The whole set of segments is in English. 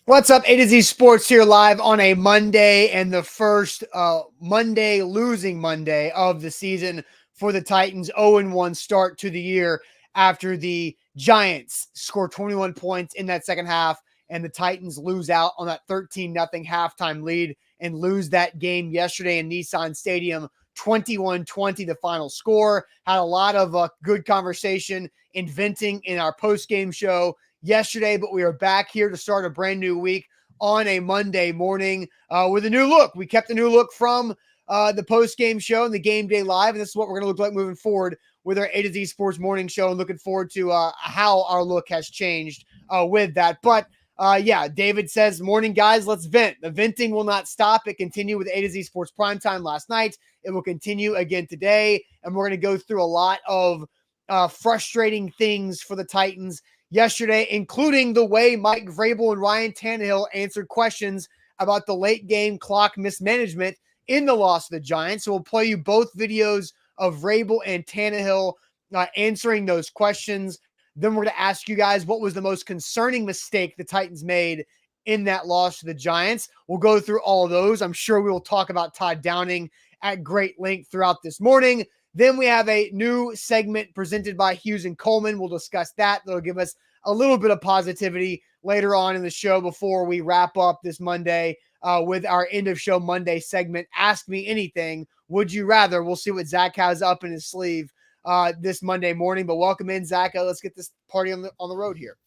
What's up? A to Z Sports here live on a Monday, and the first losing Monday of the season for the Titans. 0-1 start to the year after the Giants score 21 points in that second half, and the Titans lose out on that 13-0 halftime lead and lose that game yesterday in Nissan Stadium. 21-20 the final score. Had a lot of good conversation inventing in our post-game show yesterday, but we are back here to start a brand new week on a Monday morning with a new look. We kept the new look from the post-game show and the game day live, and this is what we're going to look like moving forward with our A to Z Sports morning show, and looking forward to how our look has changed with that. But David says, morning guys, let's vent. The venting will not stop. It continued with A to Z Sports Primetime last night. It will continue again today, and we're going to go through a lot of frustrating things for the Titans yesterday, including the way Mike Vrabel and Ryan Tannehill answered questions about the late game clock mismanagement in the loss of the Giants. So we'll play you both videos of Vrabel and Tannehill answering those questions. Then we're going to ask you guys what was the most concerning mistake the Titans made in that loss to the Giants. We'll go through all of those. I'm sure we will talk about Todd Downing at great length throughout this morning. Then we have a new segment presented by Hughes and Coleman. We'll discuss that. That'll give us a little bit of positivity later on in the show before we wrap up this Monday with our end of show Monday segment. Ask Me Anything. Would you rather? We'll see what Zach has up in his sleeve this Monday morning. But welcome in, Zach. Let's get this party on the road here.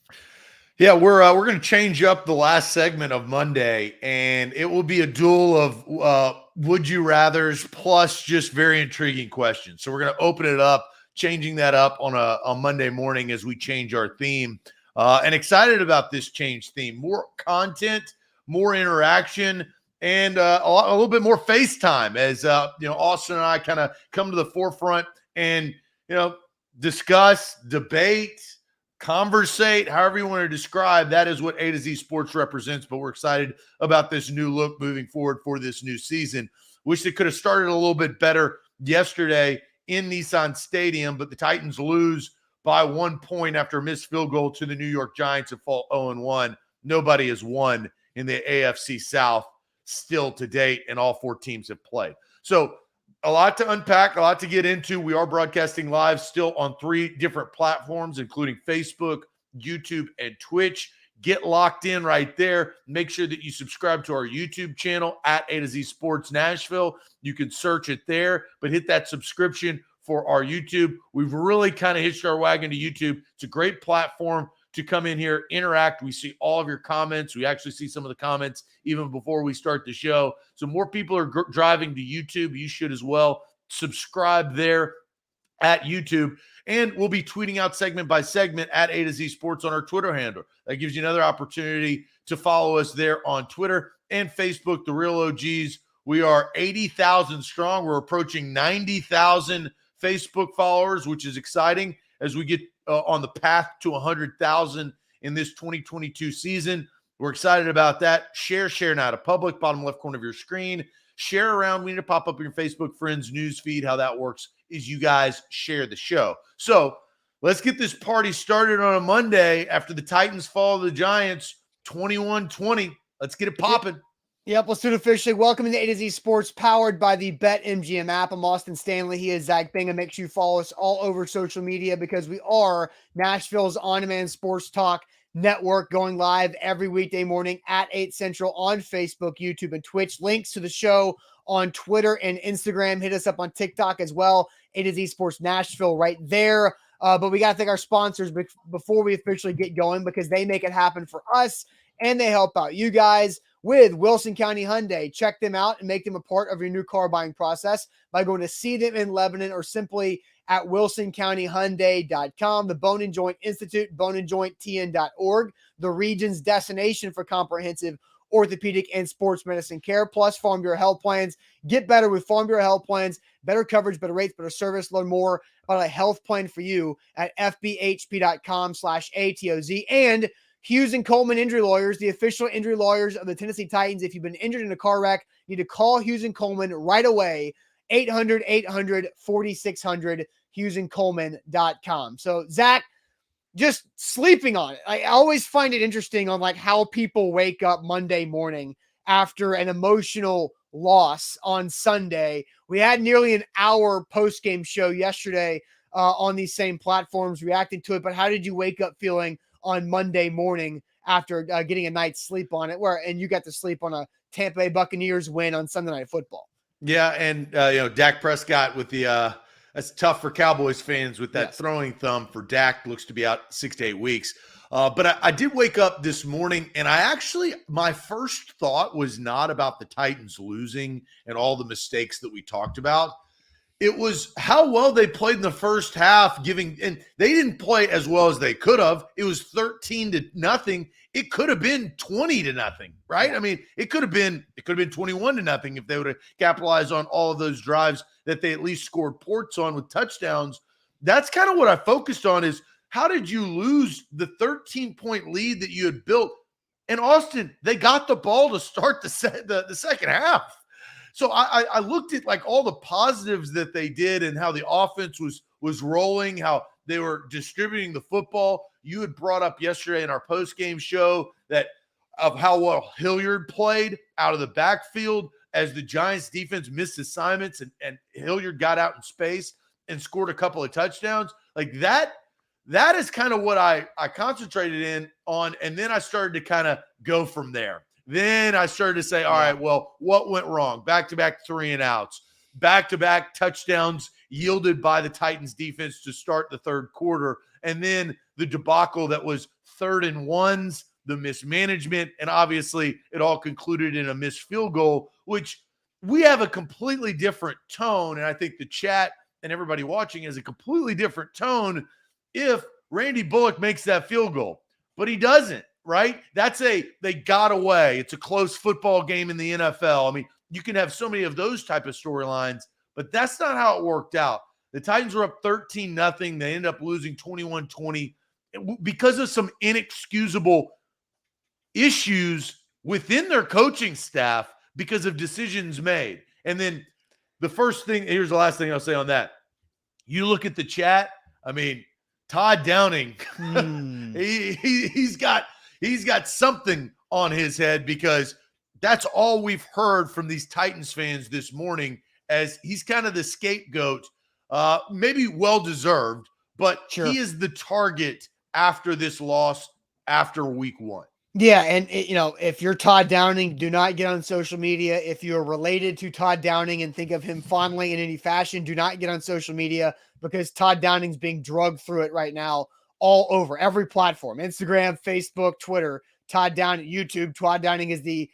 Yeah, we're going to change up the last segment of Monday, and it will be a duel of would you rathers plus just very intriguing questions. So we're going to open it up, changing that up on a Monday morning as we change our theme. And excited about this change theme. More content, more interaction, and a little bit more FaceTime as Austin and I kind of come to the forefront and discuss, debate, conversate, however you want to describe. That is what A to Z Sports represents, but we're excited about this new look moving forward for this new season. Wish it could have started a little bit better yesterday in Nissan Stadium, but the Titans lose by 1 point after a missed field goal to the New York Giants and fall 0-1. Nobody has won in the AFC South still to date, and all four teams have played. So a lot to unpack, a lot to get into. We are broadcasting live still on 3 different platforms, including Facebook, YouTube, and Twitch. Get locked in right there. Make sure that you subscribe to our YouTube channel at A to Z Sports Nashville. You can search it there, but hit that subscription for our YouTube. We've really kind of hitched our wagon to YouTube. It's a great platform to come in here, interact. We see all of your comments. We actually see some of the comments even before we start the show. So more people are driving to YouTube. You should as well. Subscribe there at YouTube. And we'll be tweeting out segment by segment at A to Z Sports on our Twitter handle. That gives you another opportunity to follow us there on Twitter and Facebook, The Real OGs. We are 80,000 strong. We're approaching 90,000 Facebook followers, which is exciting as we get on the path to 100,000 in this 2022 season. We're excited about that. Share now to public, bottom left corner of your screen. Share around. We need to pop up in your Facebook friends news feed. How that works is you guys share the show. So let's get this party started on a Monday after the Titans fall to the Giants 21-20. Let's get it popping. Yep, let's do it officially. Welcome to A to Z Sports, powered by the BetMGM app. I'm Austin Stanley. He is Zach Bingham. Make sure you follow us all over social media because we are Nashville's on-demand sports talk network, going live every weekday morning at 8 Central on Facebook, YouTube, and Twitch. Links to the show on Twitter and Instagram. Hit us up on TikTok as well. A to Z Sports Nashville right there. But we got to thank our sponsors before we officially get going because they make it happen for us and they help out you guys with Wilson County Hyundai. Check them out and make them a part of your new car buying process by going to see them in Lebanon or simply at wilsoncountyhyundai.com. The Bone and Joint Institute, boneandjointtn.org, the region's destination for comprehensive orthopedic and sports medicine care, plus Farm Bureau Health Plans. Get better with Farm Bureau Health Plans. Better coverage, better rates, better service. Learn more about a health plan for you at fbhp.com/ATOZ. And Hughes and Coleman Injury Lawyers, the official injury lawyers of the Tennessee Titans. If you've been injured in a car wreck, you need to call Hughes and Coleman right away. 800-800-4600, HughesandColeman.com. So, Zach, just sleeping on it. I always find it interesting on like how people wake up Monday morning after an emotional loss on Sunday. We had nearly an hour post-game show yesterday on these same platforms reacting to it. But how did you wake up feeling on Monday morning after getting a night's sleep on it? And you got to sleep on a Tampa Bay Buccaneers win on Sunday Night Football. Yeah, and Dak Prescott with the that's tough for Cowboys fans with that throwing thumb for Dak. Looks to be out 6 to 8 weeks. But I did wake up this morning, and my first thought was not about the Titans losing and all the mistakes that we talked about. It was how well they played in the first half, and they didn't play as well as they could have. It was 13-0. It could have been 20-0, right? I mean, it could have been 21-0 if they would have capitalized on all of those drives that they at least scored ports on with touchdowns. That's kind of what I focused on is how did you lose the 13-point lead that you had built? And Austin, they got the ball to start the second half. So I looked at like all the positives that they did and how the offense was rolling, how they were distributing the football. You had brought up yesterday in our post-game show that of how well Hilliard played out of the backfield as the Giants defense missed assignments and Hilliard got out in space and scored a couple of touchdowns. Like that is kind of what I concentrated on. And then I started to kind of go from there. Then I started to say, all right, well, what went wrong? Back-to-back 3-and-outs, back-to-back touchdowns yielded by the Titans defense to start the third quarter. And then the debacle that was 3rd and 1s, the mismanagement, and obviously it all concluded in a missed field goal, which we have a completely different tone. And I think the chat and everybody watching has a completely different tone if Randy Bullock makes that field goal, but he doesn't. Right? They got away. It's a close football game in the NFL. I mean, you can have so many of those type of storylines, but that's not how it worked out. The Titans were up 13-0. They ended up losing 21-20 because of some inexcusable issues within their coaching staff because of decisions made. And then here's the last thing I'll say on that. You look at the chat. I mean, Todd Downing, he's got something on his head because that's all we've heard from these Titans fans this morning as he's kind of the scapegoat, maybe well-deserved, but he is the target after this loss after week 1. Yeah, and if you're Todd Downing, do not get on social media. If you're related to Todd Downing and think of him fondly in any fashion, do not get on social media because Todd Downing's being drugged through it right now. All over every platform, Instagram, Facebook, Twitter, Todd Downing, YouTube. Todd Downing is the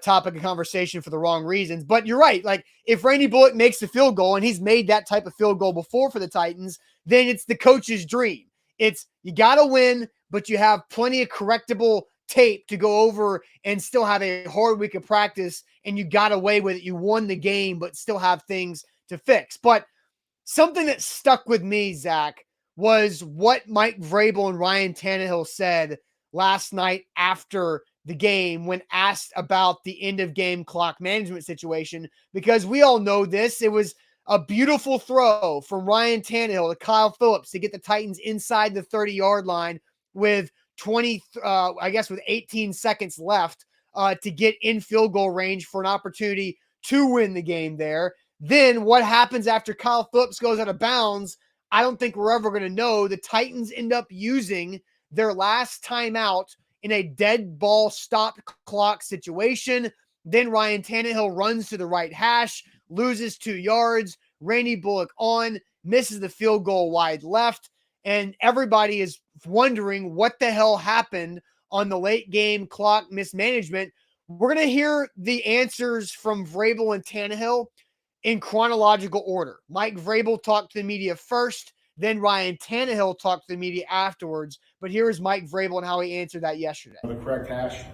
topic of conversation for the wrong reasons. But you're right. Like if Randy Bullock makes the field goal and he's made that type of field goal before for the Titans, then it's the coach's dream. It's you got to win, but you have plenty of correctable tape to go over and still have a hard week of practice and you got away with it. You won the game, but still have things to fix. But something that stuck with me, Zach, was what Mike Vrabel and Ryan Tannehill said last night after the game when asked about the end of game clock management situation, because we all know this. It was a beautiful throw from Ryan Tannehill to Kyle Phillips to get the Titans inside the 30-yard line with 18 seconds left to get in field goal range for an opportunity to win the game there. Then what happens after Kyle Phillips goes out of bounds? I don't think we're ever going to know. The Titans end up using their last timeout in a dead ball stop clock situation. Then Ryan Tannehill runs to the right hash, loses 2 yards. Randy Bullock misses the field goal wide left. And everybody is wondering what the hell happened on the late game clock mismanagement. We're going to hear the answers from Vrabel and Tannehill in chronological order. Mike Vrabel talked to the media first, then Ryan Tannehill talked to the media afterwards. But here is Mike Vrabel and how he answered that yesterday. The correct hash,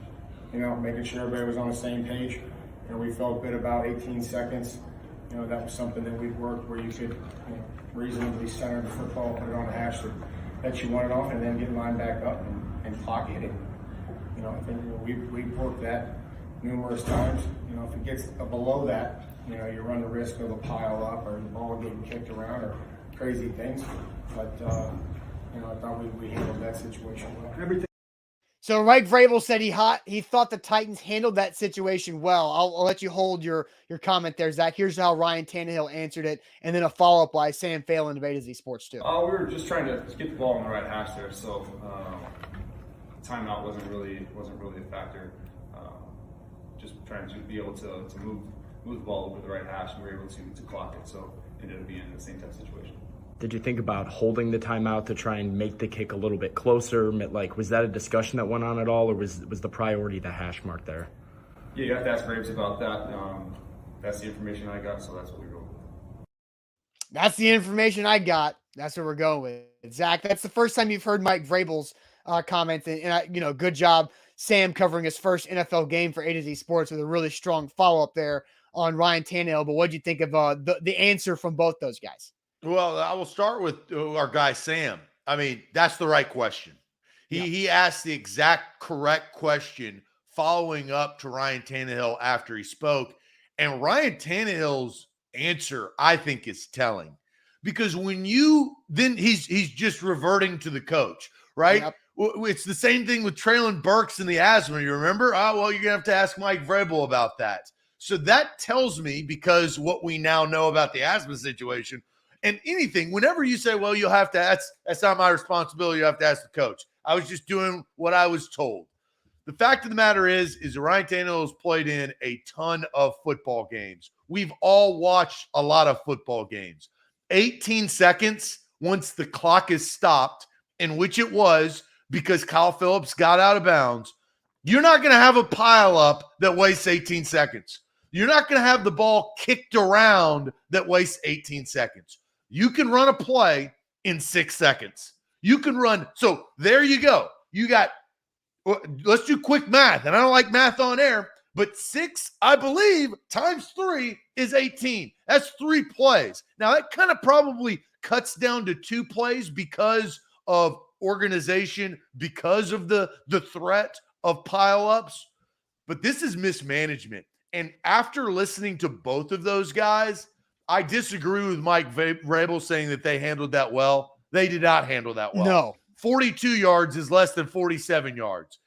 making sure everybody was on the same page. We felt good about 18 seconds. That was something that we've worked where you could reasonably center the football, put it on the hash that you wanted off, and then get lined back up and clock it. I think we've worked that numerous times. If it gets below that, you run the risk of a pile up or the ball getting kicked around or crazy things. But I thought we handled that situation well. Everything. So Mike Vrabel said he thought the Titans handled that situation well. I'll let you hold your comment there, Zach. Here's how Ryan Tannehill answered it, and then a follow-up by Sam Phelan of A to Z Sports too. We were just trying to get the ball in the right hash there, so timeout wasn't really a factor. Just trying to be able to move the ball over the right hash, and we were able to clock it, so it ended up being the same type of situation. Did you think about holding the timeout to try and make the kick a little bit closer? Like, was that a discussion that went on at all, or was the priority the hash mark there? Yeah, you have to ask Graves about that. That's the information I got, so that's what we wrote. That's the information I got. That's what we're going with. Zach, that's the first time you've heard Mike Vrabel's comment, and good job, Sam, covering his first NFL game for A to Z Sports with a really strong follow-up there on Ryan Tannehill. But what did you think of the answer from both those guys? Well, I will start with our guy, Sam. I mean, that's the right question. He asked the exact correct question following up to Ryan Tannehill after he spoke. And Ryan Tannehill's answer, I think, is telling. Because he's just reverting to the coach, right? Yep. It's the same thing with Traylon Burks and the asthma. You remember? Oh, well, you're going to have to ask Mike Vrabel about that. So that tells me, because what we now know about the asthma situation, and anything, whenever you say, well, you'll have to, that's not my responsibility, you have to ask the coach. I was just doing what I was told. The fact of the matter is Ryan Tannehill has played in a ton of football games. We've all watched a lot of football games. 18 seconds once the clock is stopped, in which it was because Kyle Phillips got out of bounds, you're not going to have a pile up that wastes 18 seconds. You're not going to have the ball kicked around that wastes 18 seconds. You can run a play in 6 seconds. You can run. So there you go. You got, let's do quick math. And I don't like math on air, but 6, I believe, times 3 is 18. That's 3 plays. Now that kind of probably cuts down to 2 plays because of organization, because of the threat of pileups. But this is mismanagement. And after listening to both of those guys, I disagree with Mike Vrabel saying that they handled that well. They did not handle that well. No. 42 yards is less than 47 yards.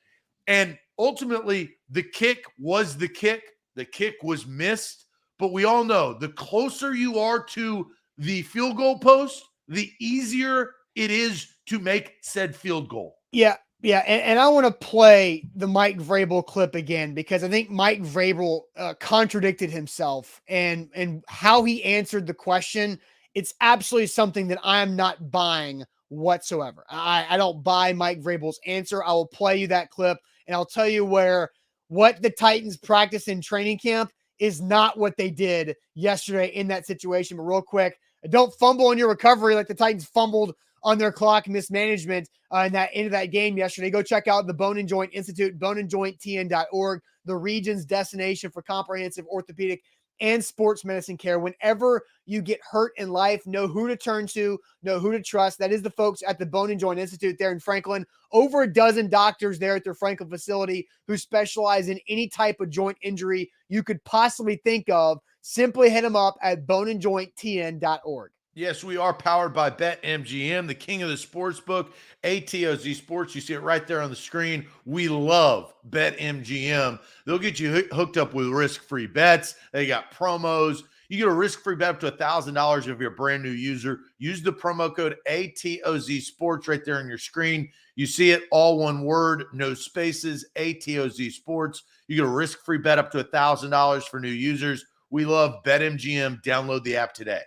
And ultimately, the kick was the kick. The kick was missed. But we all know the closer you are to the field goal post, the easier it is to make said field goal. Yeah. Yeah, and I want to play the Mike Vrabel clip again because I think Mike Vrabel contradicted himself and how he answered the question. It's absolutely something that I'm not buying whatsoever. I don't buy Mike Vrabel's answer. I will play you that clip, and I'll tell you what the Titans practice in training camp is not what they did yesterday in that situation. But real quick, don't fumble on your recovery like the Titans fumbled on their clock mismanagement in that end of that game yesterday. Go check out the Bone and Joint Institute, boneandjointtn.org, the region's destination for comprehensive orthopedic and sports medicine care. Whenever you get hurt in life, know who to turn to, know who to trust. That is the folks at the Bone and Joint Institute there in Franklin. Over a dozen doctors there at their Franklin facility who specialize in any type of joint injury you could possibly think of. Simply hit them up at boneandjointtn.org. Yes, we are powered by BetMGM, the king of the sports book, ATOZ Sports. You see it right there on the screen. We love BetMGM. They'll get you hooked up with risk-free bets. They got promos. You get a risk-free bet up to $1,000 if you're a brand new user. Use the promo code ATOZ Sports right there on your screen. You see it, all one word, no spaces, ATOZ Sports. You get a risk-free bet up to $1,000 for new users. We love BetMGM. Download the app today.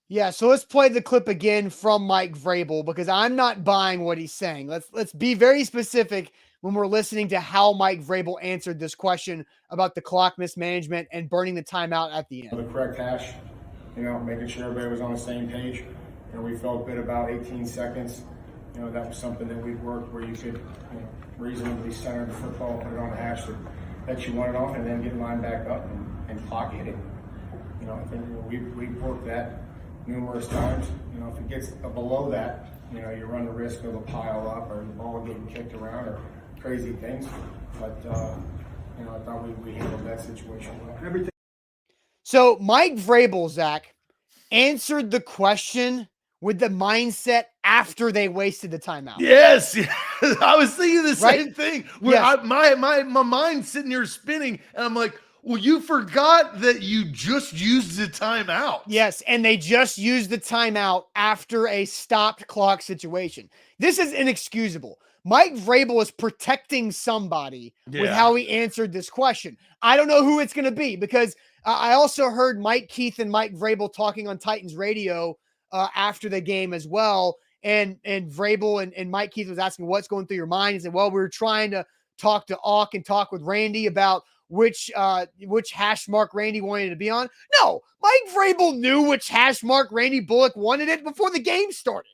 Yeah, so let's play the clip again from Mike Vrabel because I'm not buying what he's saying. Let's be very specific when we're listening to how Mike Vrabel answered this question about the clock mismanagement and burning the timeout at the end. The correct hash, making sure everybody was on the same page. We felt good about 18 seconds. That was something that we've worked where you could reasonably center the football, put it on the hash that you wanted on, and then get lined back up and clock hit it. I think we've worked that numerous times. If it gets below that, you run the risk of a pile up or the ball getting kicked around or crazy things. But, I thought we handled that situation well. Everything. So Mike Vrabel, Zach, answered the question with the mindset after they wasted the timeout. Yes, I was thinking the Right? same thing. Where Yes. my mind's sitting here spinning, and I'm like, well, you forgot that you just used the timeout. Yes, and they just used the timeout after a stopped clock situation. This is inexcusable. Mike Vrabel is protecting somebody with how he answered this question. I don't know who it's going to be, because I also heard Mike Keith and Mike Vrabel talking on Titans radio after the game as well. And Vrabel and Mike Keith was asking, what's going through your mind? He said, well, we were trying to talk to Auk and talk with Randy about which hash mark Randy wanted to be on. No, Mike Vrabel knew which hash mark Randy Bullock wanted it before the game started,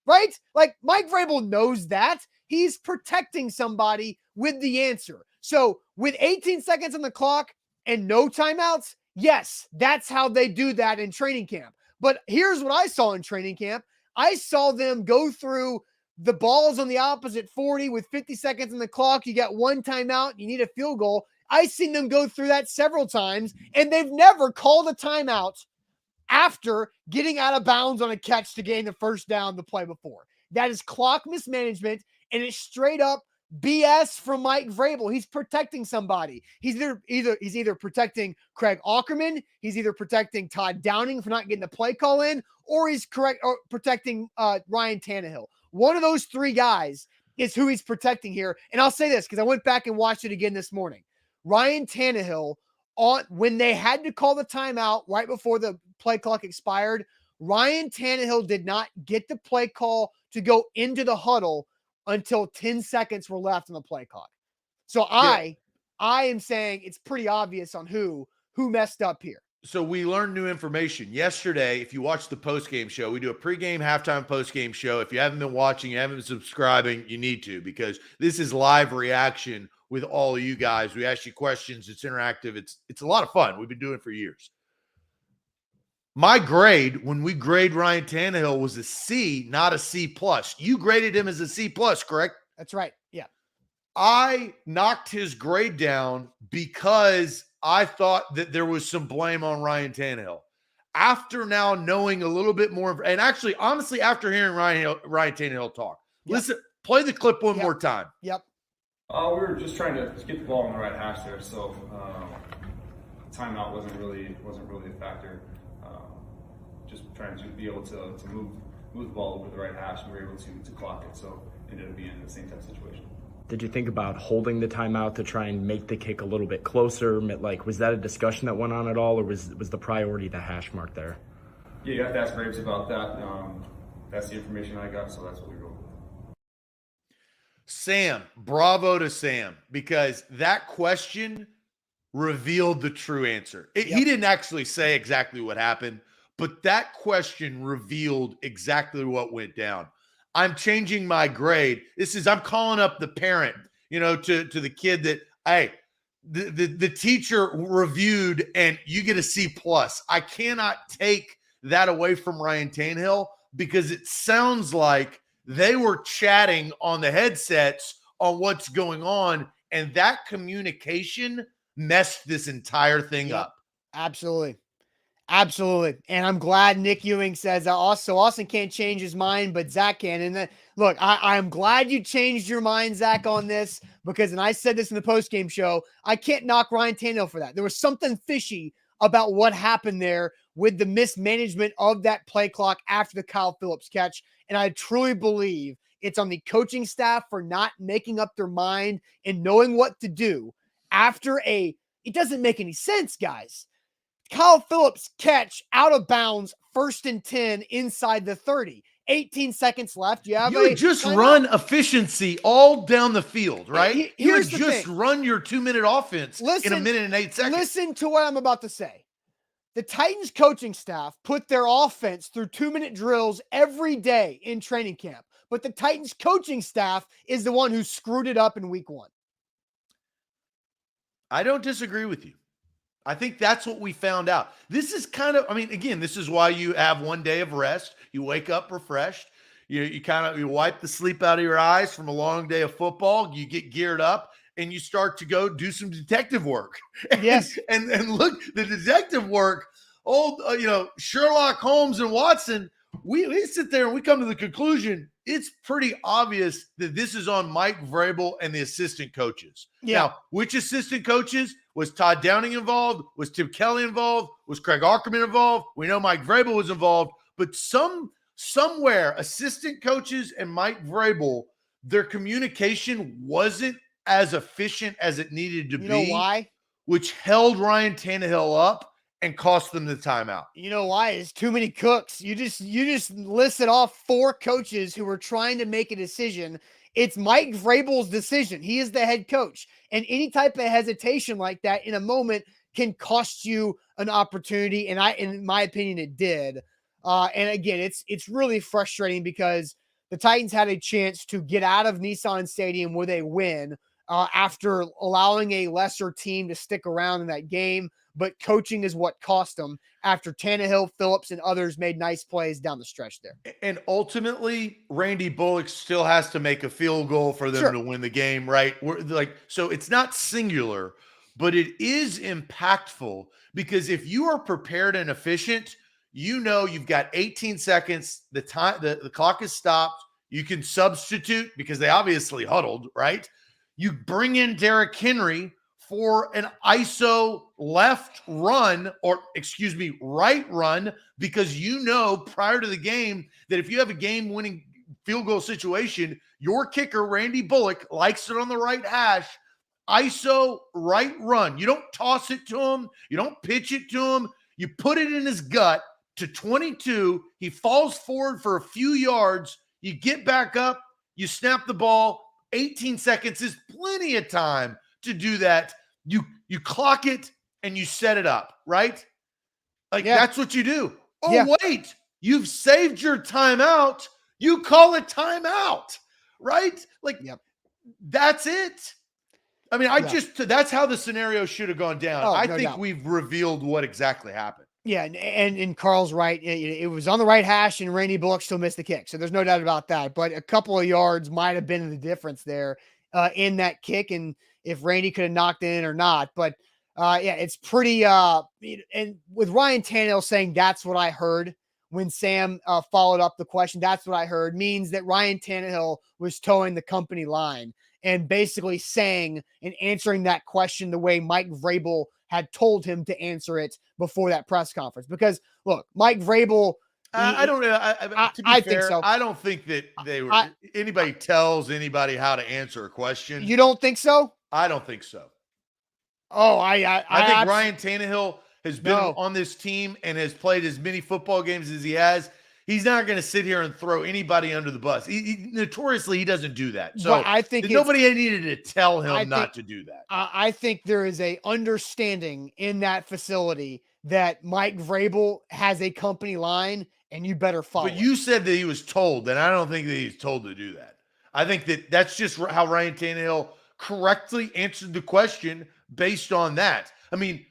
right? Like, Mike Vrabel knows that. He's protecting somebody with the answer. So with 18 seconds on the clock and no timeouts, yes, that's how they do that in training camp. But here's what I saw in training camp. I saw them go through the balls on the opposite 40 with 50 seconds on the clock. You got one timeout. You need a field goal. I've seen them go through that several times, and they've never called a timeout after getting out of bounds on a catch to gain the first down the play before. That is clock mismanagement, and it's straight up BS from Mike Vrabel. He's protecting somebody. He's either protecting Craig Aukerman, he's either protecting Todd Downing for not getting the play call in, or he's protecting Ryan Tannehill. One of those three guys is who he's protecting here. And I'll say this because I went back and watched it again this morning. Ryan Tannehill, when they had to call the timeout right before the play clock expired, Ryan Tannehill did not get the play call to go into the huddle until 10 seconds were left on the play clock. So I am saying it's pretty obvious on who messed up here. So we learned new information yesterday. If you watch the post-game show, we do a pregame, halftime, post-game show. If you haven't been watching, you haven't been subscribing, you need to, because this is live reaction with all of you guys. We ask you questions. It's interactive. It's a lot of fun. We've been doing it for years. My grade when we grade Ryan Tannehill was a C, not a C+. You graded him as a C+, correct? That's right. Yeah. I knocked his grade down because I thought that there was some blame on Ryan Tannehill. After now knowing a little bit more, and actually, honestly, after hearing Ryan Tannehill talk, listen, play the clip one more time. Yep. We were just trying to get the ball in the right hash there, so timeout wasn't really a factor. Just trying to be able to move the ball over the right hash, and we were able to clock it, so it ended up being the same type of situation. Did you think about holding the timeout to try and make the kick a little bit closer? Like, was that a discussion that went on at all, or was the priority the hash mark there? Yeah, you have to ask Braves about that. That's the information I got, so that's what we wrote. Sam, bravo to Sam, because that question revealed the true answer. He didn't actually say exactly what happened, but that question revealed exactly what went down. I'm changing my grade. I'm calling up the parent, to the kid that, hey, the teacher reviewed and you get a C+. I cannot take that away from Ryan Tannehill because it sounds like they were chatting on the headsets on what's going on, and that communication messed this entire thing up. Absolutely. Absolutely. And I'm glad Nick Ewing says Austin can't change his mind, but Zach can. And look, I'm glad you changed your mind, Zach, on this, because, and I said this in the postgame show, I can't knock Ryan Tannehill for that. There was something fishy about what happened there with the mismanagement of that play clock after the Kyle Phillips catch. And I truly believe it's on the coaching staff for not making up their mind and knowing what to do after it doesn't make any sense, guys. Kyle Phillips catch out of bounds, 1st and 10 inside the 30. 18 seconds left. You would just run efficiency all down the field, right? You would just run your 2-minute offense in a minute and 8 seconds. Listen to what I'm about to say. The Titans coaching staff put their offense through 2-minute drills every day in training camp, but the Titans coaching staff is the one who screwed it up in week 1. I don't disagree with you. I think that's what we found out. This is again, this is why you have 1 day of rest. You wake up refreshed. You wipe the sleep out of your eyes from a long day of football. You get geared up and you start to go do some detective work. Yes. And look, the detective work, Sherlock Holmes and Watson we sit there and we come to the conclusion it's pretty obvious that this is on Mike Vrabel and the assistant coaches. Yeah. Now, which assistant coaches? Was Todd Downing involved? Was Tim Kelly involved? Was Craig Ackerman involved? We know Mike Vrabel was involved, but somewhere assistant coaches and Mike Vrabel, their communication wasn't as efficient as it needed to be. You know why? Which held Ryan Tannehill up and cost them the timeout. You know why? It's too many cooks. You just listed off 4 coaches who were trying to make a decision. It's Mike Vrabel's decision. He is the head coach. And any type of hesitation like that in a moment can cost you an opportunity. And in my opinion, it did. And again, it's really frustrating because the Titans had a chance to get out of Nissan Stadium with a win after allowing a lesser team to stick around in that game. But coaching is what cost them after Tannehill, Phillips, and others made nice plays down the stretch there. And ultimately, Randy Bullock still has to make a field goal for them to win the game, right? So it's not singular, but it is impactful because if you are prepared and efficient, you know you've got 18 seconds. The clock is stopped. You can substitute because they obviously huddled, right? You bring in Derrick Henry for an ISO right run, because you know prior to the game that if you have a game-winning field goal situation, your kicker, Randy Bullock, likes it on the right hash. ISO right run. You don't toss it to him. You don't pitch it to him. You put it in his gut to 22. He falls forward for a few yards. You get back up. You snap the ball. 18 seconds is plenty of time to do that. You clock it and you set it up, right? That's what you do. Oh, wait, you've saved your timeout. You call it timeout, right? That's it. I mean, that's how the scenario should have gone down. I think we've revealed what exactly happened. Yeah, and Carl's right. It was on the right hash, and Randy Bullock still missed the kick. So there's no doubt about that. But a couple of yards might have been the difference there in that kick, and if Randy could have knocked it in or not. But it's pretty. And with Ryan Tannehill saying that's what I heard when Sam followed up the question, that's what I heard, means that Ryan Tannehill was towing the company line and basically saying and answering that question the way Mike Vrabel had told him to answer it before that press conference. Because look, Mike Vrabel, I don't know. I think so. I don't think that anybody tells anybody how to answer a question. You don't think so? I don't think so. Oh, I think Ryan Tannehill has been on this team and has played as many football games as he has. He's not going to sit here and throw anybody under the bus. Notoriously, he doesn't do that. So I think nobody needed to tell him not to do that. I think there is a understanding in that facility that Mike Vrabel has a company line and you better follow. But you said that he was told, and I don't think that he's told to do that. I think that's just how Ryan Tannehill correctly answered the question based on that. I mean,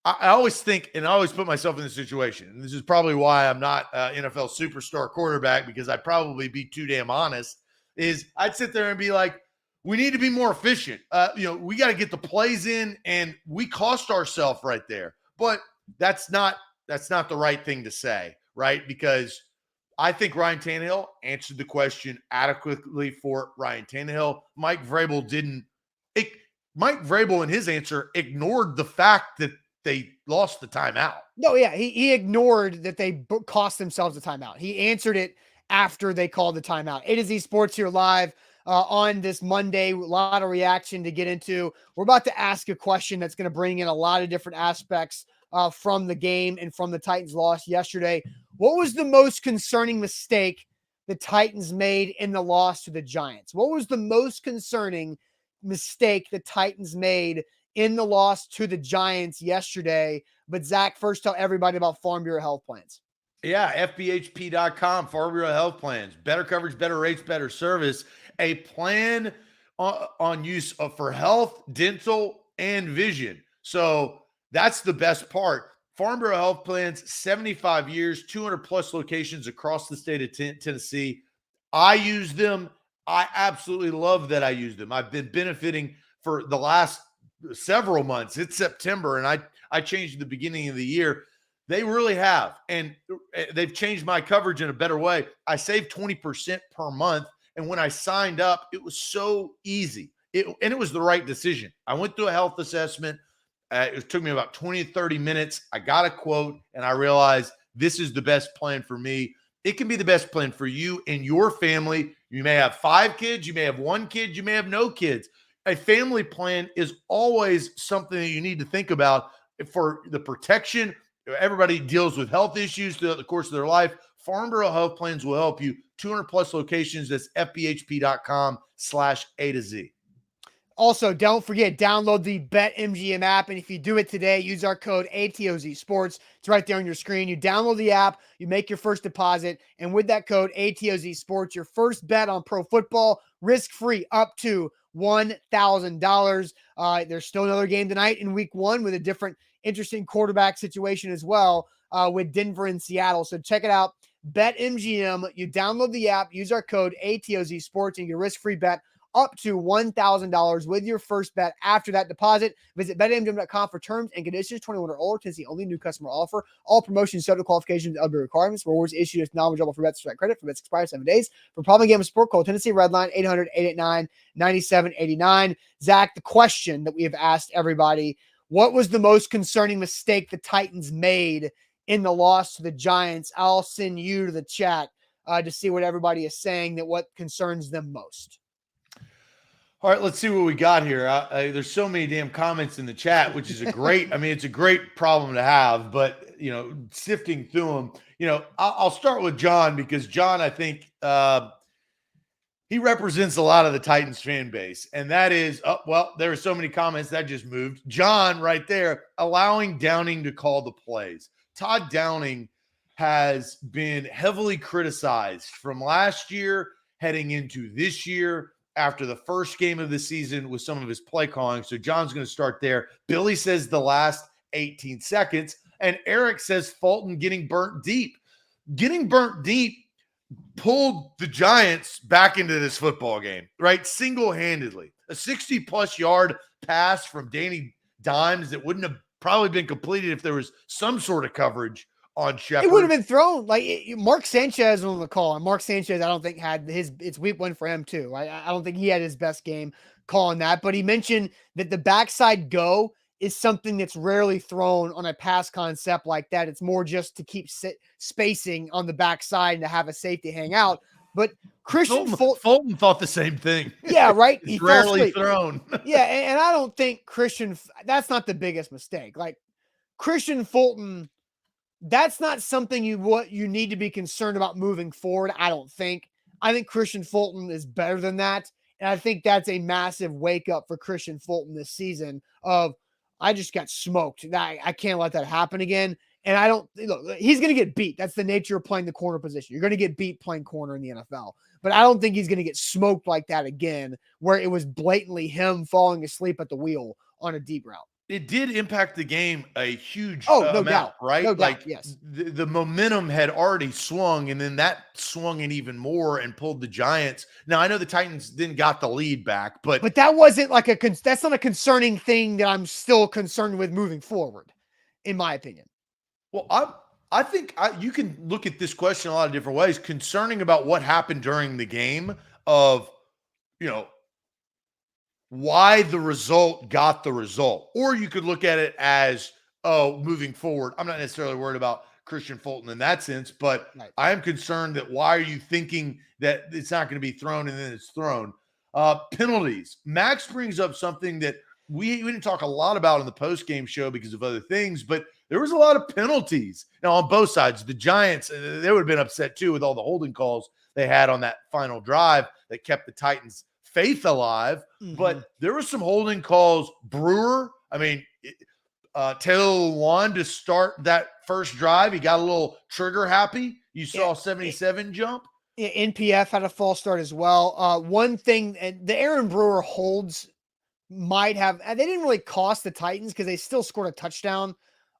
I always think, and I always put myself in this situation, and this is probably why I'm not an NFL superstar quarterback, because I'd probably be too damn honest, is I'd sit there and be like, we need to be more efficient. We got to get the plays in, and we cost ourselves right there. But that's not the right thing to say, right? Because I think Ryan Tannehill answered the question adequately for Ryan Tannehill. Mike Vrabel didn't. Mike Vrabel in his answer ignored the fact that they lost the timeout. No, yeah, he ignored that they cost themselves a timeout. He answered it after they called the timeout. A to Z Sports here live on this Monday. A lot of reaction to get into. We're about to ask a question that's going to bring in a lot of different aspects from the game and from the Titans' loss yesterday. What was the most concerning mistake the Titans made in the loss to the Giants? What was the most concerning mistake the Titans made in the loss to the Giants yesterday? But Zach, first tell everybody about Farm Bureau Health Plans. Yeah, FBHP.com, Farm Bureau Health Plans. Better coverage, better rates, better service. A plan on use for health, dental, and vision. So that's the best part. Farm Bureau Health Plans, 75 years, 200-plus locations across the state of Tennessee. I use them. I absolutely love that I use them. I've been benefiting for the last several months. It's September, and I changed at the beginning of the year. They really have. And they've changed my coverage in a better way. I saved 20% per month. And when I signed up, it was so easy. And it was the right decision. I went through a health assessment. It took me about 20 to 30 minutes. I got a quote, and I realized this is the best plan for me. It can be the best plan for you and your family. You may have 5 kids. You may have 1 kid. You may have no kids. A family plan is always something that you need to think about for the protection. Everybody deals with health issues throughout the course of their life. Farm Bureau Health Plans will help you. 200 plus locations. That's fbhp.com/A to Z. Also, don't forget, download the BetMGM app. And if you do it today, use our code ATOZ Sports. It's right there on your screen. You download the app, you make your first deposit. And with that code ATOZ Sports, your first bet on pro football, risk-free up to $1,000. There's still another game tonight in week 1 with a different interesting quarterback situation as well with Denver and Seattle. So check it out. BetMGM. You download the app, use our code ATOZ Sports, and you get a risk-free bet up to $1,000 with your first bet after that deposit. Visit betmgm.com for terms and conditions. 21 or older. Tennessee only. New customer offer. All promotions subject to qualifications and other requirements. Rewards issued as non-withdrawable for bets. Credit for bets expire 7 days. For problem game of support, call Tennessee Redline 800-889-9789. Zach, the question that we have asked everybody: what was the most concerning mistake the Titans made in the loss to the Giants? I'll send you to the chat to see what everybody is saying, that what concerns them most. All right, let's see what we got here. There's so many damn comments in the chat, which is a great, it's a great problem to have, but, sifting through them, I'll start with John, because John, I think he represents a lot of the Titans fan base. And that is, there are so many comments that just moved. John right there, allowing Downing to call the plays. Todd Downing has been heavily criticized from last year heading into this year, after the first game of the season with some of his play calling. So John's going to start there. Billy says the last 18 seconds. And Eric says Fulton getting burnt deep. Getting burnt deep pulled the Giants back into this football game, right? Single-handedly. A 60-plus yard pass from Danny Dimes that wouldn't have probably been completed if there was some sort of coverage on Shepard. It would have been thrown. Mark Sanchez on the call, and Mark Sanchez, I don't think it's week 1 for him too. I don't think he had his best game calling that, but he mentioned that the backside go is something that's rarely thrown on a pass concept like that. It's more just to keep spacing on the backside and to have a safety hang out. But Fulton thought the same thing. Yeah, right. He's rarely thrown. Yeah, and I don't think that's not the biggest mistake. Like Christian Fulton, that's not something you need to be concerned about moving forward. I don't think. I think Christian Fulton is better than that. And I think that's a massive wake up for Christian Fulton this season of, I just got smoked. I can't let that happen again. And he's going to get beat. That's the nature of playing the corner position. You're going to get beat playing corner in the NFL. But I don't think he's going to get smoked like that again, where it was blatantly him falling asleep at the wheel on a deep route. It did impact the game a huge no amount, doubt. right? No doubt, yes. The momentum had already swung, and then that swung it even more and pulled the Giants. Now, I know the Titans then got the lead back, but that wasn't that's not a concerning thing that I'm still concerned with moving forward, in my opinion. Well, I think you can look at this question a lot of different ways. Concerning about what happened during the game of, why the result got the result. Or you could look at it as, moving forward, I'm not necessarily worried about Christian Fulton in that sense, but right. I am concerned that why are you thinking that it's not going to be thrown and then it's thrown? Penalties. Max brings up something that we didn't talk a lot about in the post-game show because of other things, but there was a lot of penalties. Now, on both sides, the Giants, they would have been upset too with all the holding calls they had on that final drive that kept the Titans' faith alive. Mm-hmm. But there were some holding calls. Brewer, Taylor Lewan to start that first drive, he got a little trigger happy. You saw 77 jump. NPF had a false start as well. One thing, the Aaron Brewer holds might have, they didn't really cost the Titans because they still scored a touchdown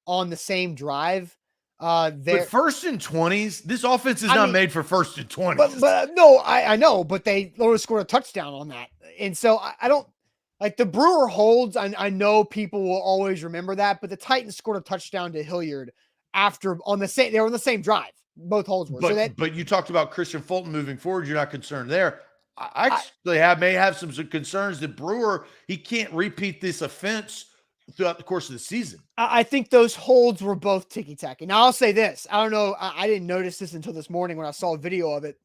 on the same drive. But first and 20s, this offense is not made for first and 20s. But no, I know, but they only scored a touchdown on that. And so I don't like the Brewer holds. I know people will always remember that, but the Titans scored a touchdown to Hilliard after on the same, they were on the same drive. Both holds were. But you talked about Christian Fulton moving forward. You're not concerned there. I actually may have some concerns that Brewer, he can't repeat this offense throughout the course of the season. I think those holds were both ticky-tacky. Now, I'll say this. I don't know. I didn't notice this until this morning when I saw a video of it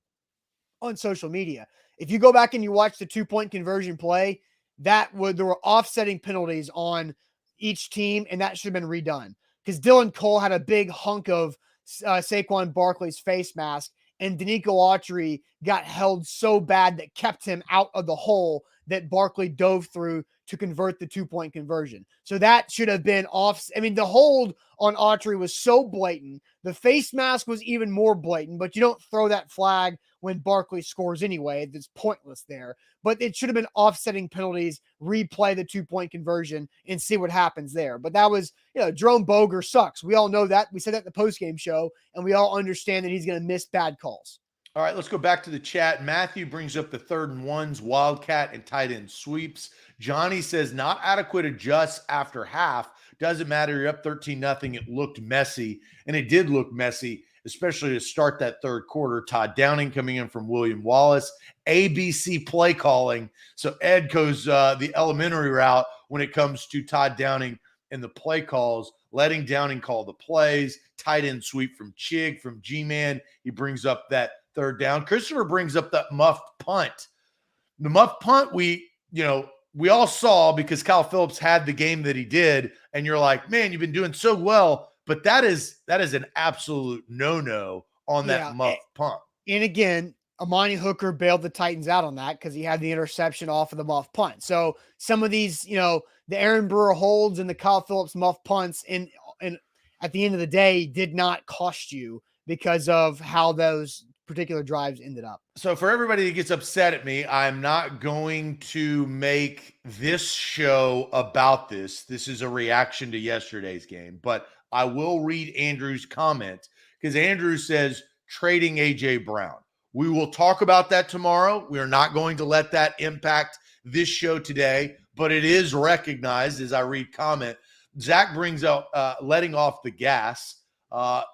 on social media. If you go back and you watch the 2-point conversion play, there were offsetting penalties on each team, and that should have been redone because Dylan Cole had a big hunk of Saquon Barkley's face mask, and Danico Autry got held so bad that kept him out of the hole that Barkley dove through to convert the 2-point conversion. So that should have been off. I mean, the hold on Autry was so blatant. The face mask was even more blatant, but you don't throw that flag when Barkley scores anyway. It's pointless there. But it should have been offsetting penalties, replay the 2-point conversion, and see what happens there. But that was, Jerome Boger sucks. We all know that. We said that in the postgame show, and we all understand that he's going to miss bad calls. All right, let's go back to the chat. Matthew brings up the 3rd and 1s, wildcat, and tight end sweeps. Johnny says, not adequate adjusts after half. Doesn't matter. You're up 13-0. It looked messy, and it did look messy, especially to start that third quarter. Todd Downing coming in from William Wallace. ABC play calling. So Ed goes the elementary route when it comes to Todd Downing and the play calls, letting Downing call the plays. Tight end sweep from Chig, from G-Man. He brings up that 3rd down. Christopher brings up that muffed punt. The muffed punt, we all saw because Kyle Phillips had the game that he did, and you're like, man, you've been doing so well, but that is an absolute no-no on that muffed punt. And again, Amani Hooker bailed the Titans out on that because he had the interception off of the muffed punt. So some of these, the Aaron Brewer holds and the Kyle Phillips muffed punts, and at the end of the day, did not cost you because of how those particular drives ended up. So for everybody that gets upset at me, I'm not going to make this show about this. This is a reaction to yesterday's game, but I will read Andrew's comment because Andrew says trading AJ Brown. We will talk about that tomorrow. We are not going to let that impact this show today, but it is recognized as I read comment. Zach brings out letting off the gas,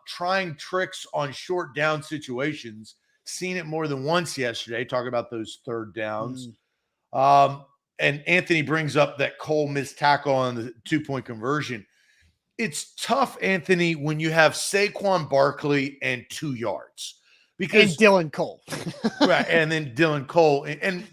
trying tricks on short down situations. Seen it more than once yesterday, talking about those 3rd downs. And Anthony brings up that Cole missed tackle on the 2-point conversion. It's tough, Anthony, when you have Saquon Barkley and 2 yards. Because Dylan Cole. Right, and then Dylan Cole and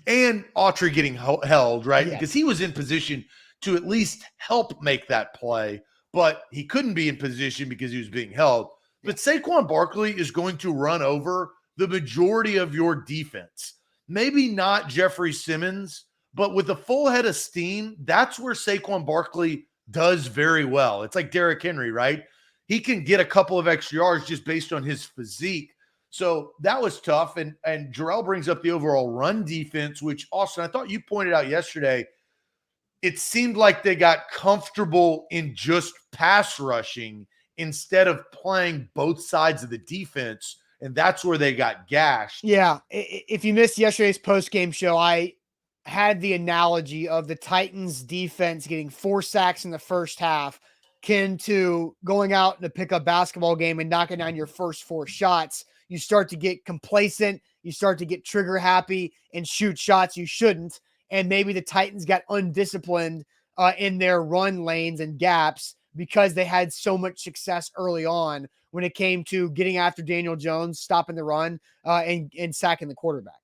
Autry getting held, right? Yes. Because he was in position to at least help make that play, but he couldn't be in position because he was being held. But Saquon Barkley is going to run over the majority of your defense. Maybe not Jeffrey Simmons, but with a full head of steam, that's where Saquon Barkley does very well. It's like Derrick Henry, right? He can get a couple of extra yards just based on his physique. So that was tough. And Jarrell brings up the overall run defense, which, Austin, I thought you pointed out yesterday, it seemed like they got comfortable in just pass rushing instead of playing both sides of the defense, and that's where they got gashed. Yeah, if you missed yesterday's post-game show, I had the analogy of the Titans defense getting 4 sacks in the first half, akin to going out in a pickup basketball game and knocking down your first 4 shots. You start to get complacent, you start to get trigger happy and shoot shots you shouldn't. And maybe the Titans got undisciplined in their run lanes and gaps because they had so much success early on when it came to getting after Daniel Jones, stopping the run, and sacking the quarterback.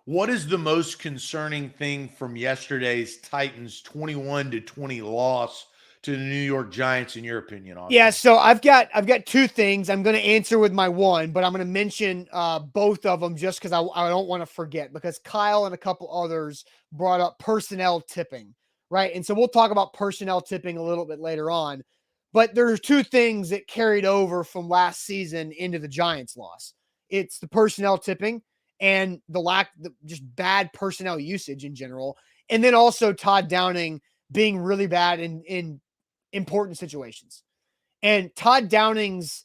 What is the most concerning thing from yesterday's Titans 21-20 loss to the New York Giants, in your opinion? Austin? Yeah, so I've got 2 things. I'm going to answer with my one, but I'm going to mention both of them just because I don't want to forget, because Kyle and a couple others brought up personnel tipping, right? And so we'll talk about personnel tipping a little bit later on. But there's 2 things that carried over from last season into the Giants loss. It's the personnel tipping and the just bad personnel usage in general. And then also Todd Downing being really bad in important situations. And Todd Downing's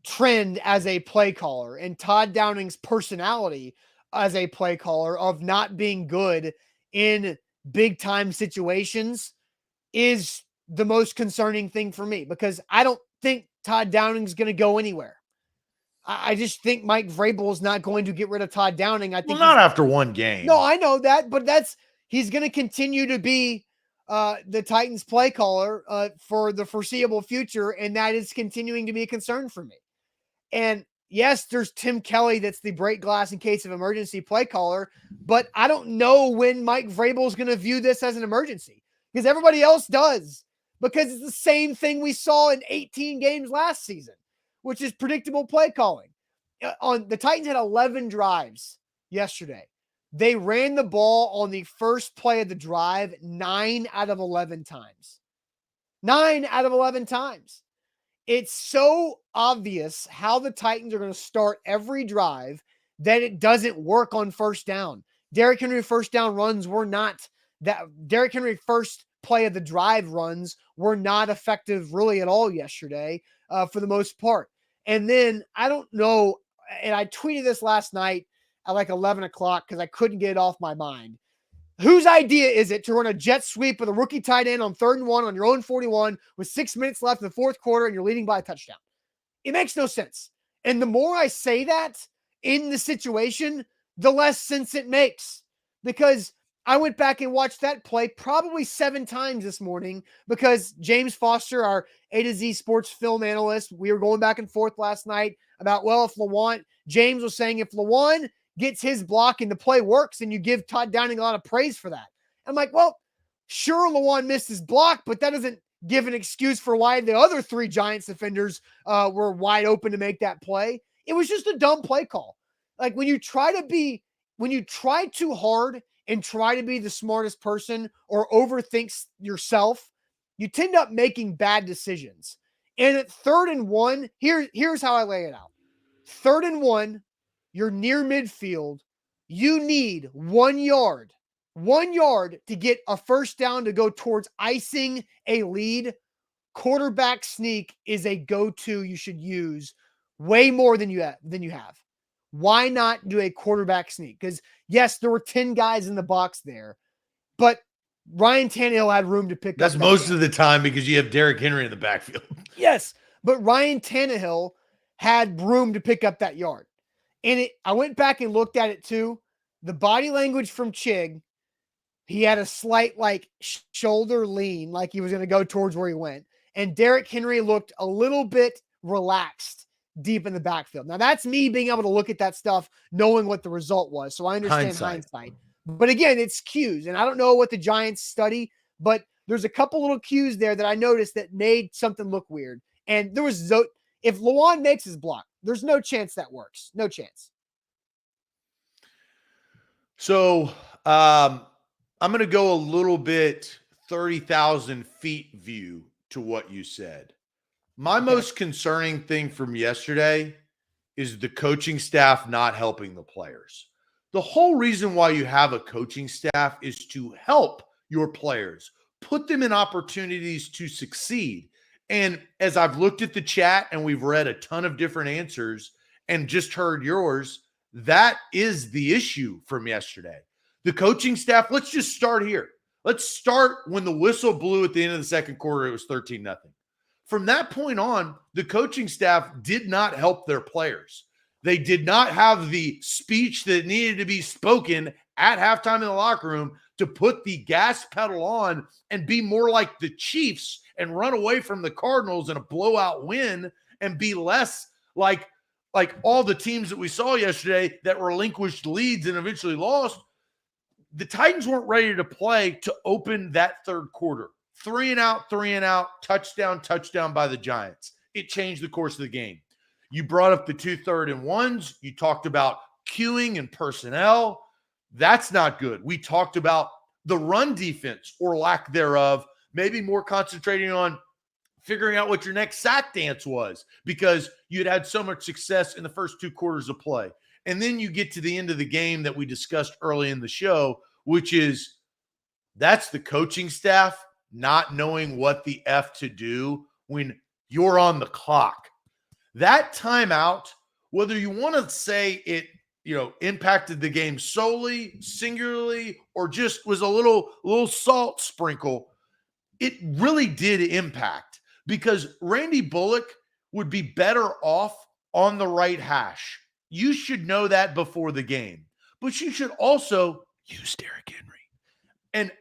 trend as a play caller and Todd Downing's personality as a play caller of not being good in big time situations is the most concerning thing for me, because I don't think Todd Downing's going to go anywhere. I just think Mike Vrabel is not going to get rid of Todd Downing. I think not after one game. No, I know that, but he's going to continue to be the Titans play caller for the foreseeable future, and that is continuing to be a concern for me. And yes, there's Tim Kelly that's the break glass in case of emergency play caller, but I don't know when Mike Vrabel is going to view this as an emergency, because everybody else does, because it's the same thing we saw in 18 games last season, which is predictable play calling. The Titans had 11 drives yesterday. They ran the ball on the first play of the drive 9 out of 11 times. 9 out of 11 times. It's so obvious how the Titans are going to start every drive that it doesn't work on first down. Derrick Henry first down runs were not that. Derrick Henry first play of the drive runs were not effective really at all yesterday for the most part. And then I don't know, and I tweeted this last night at like 11 o'clock because I couldn't get it off my mind. Whose idea is it to run a jet sweep with a rookie tight end on 3rd and 1 on your own 41 with 6 minutes left in the fourth quarter and you're leading by a touchdown? It makes no sense. And the more I say that in the situation, the less sense it makes, because I went back and watched that play probably 7 times this morning because James Foster, our A to Z sports film analyst, we were going back and forth last night about, well, if Lawan, James was saying if Lawan gets his block and the play works, and you give Todd Downing a lot of praise for that. I'm like, well, sure, Lawan missed his block, but that doesn't give an excuse for why the other 3 Giants defenders were wide open to make that play. It was just a dumb play call. Like when you try too hard and try to be the smartest person or overthink yourself, you tend up making bad decisions. And at 3rd and 1, here's how I lay it out. 3rd and 1, you're near midfield. You need 1 yard to get a first down to go towards icing a lead. Quarterback sneak is a go-to you should use way more than you have. Why not do a quarterback sneak? Because yes, there were 10 guys in the box there, but Ryan Tannehill had room to pick up. That's most of the time because you have Derrick Henry in the backfield. Yes, but Ryan Tannehill had room to pick up that yard. And I went back and looked at it too. The body language from Chig, he had a slight shoulder lean, like he was going to go towards where he went. And Derrick Henry looked a little bit relaxed deep in the backfield. Now that's me being able to look at that stuff, knowing what the result was. So I understand hindsight. But again, it's cues. And I don't know what the Giants study, but there's a couple little cues there that I noticed that made something look weird. And there was, if Lawan makes his block, there's no chance that works. No chance. So I'm going to go a little bit 30,000 feet view to what you said. My most concerning thing from yesterday is the coaching staff not helping the players. The whole reason why you have a coaching staff is to help your players, put them in opportunities to succeed. And as I've looked at the chat and we've read a ton of different answers and just heard yours, that is the issue from yesterday. The coaching staff, let's just start here. Let's start when the whistle blew at the end of the second quarter. It was 13-0. From that point on, the coaching staff did not help their players. They did not have the speech that needed to be spoken at halftime in the locker room to put the gas pedal on and be more like the Chiefs and run away from the Cardinals in a blowout win and be less like all the teams that we saw yesterday that relinquished leads and eventually lost. The Titans weren't ready to play to open that third quarter. 3 and out, touchdown by the Giants. It changed the course of the game. You brought up the 2 3rd and 1s. You talked about queuing and personnel. That's not good. We talked about the run defense or lack thereof, maybe more concentrating on figuring out what your next sack dance was because you'd had so much success in the first 2 quarters of play. And then you get to the end of the game that we discussed early in the show, which is that's the coaching staff not knowing what the F to do when you're on the clock. That timeout, whether you want to say it, impacted the game solely, singularly, or just was a little salt sprinkle, it really did impact, because Randy Bullock would be better off on the right hash. You should know that before the game, but you should also use Derrick Henry. And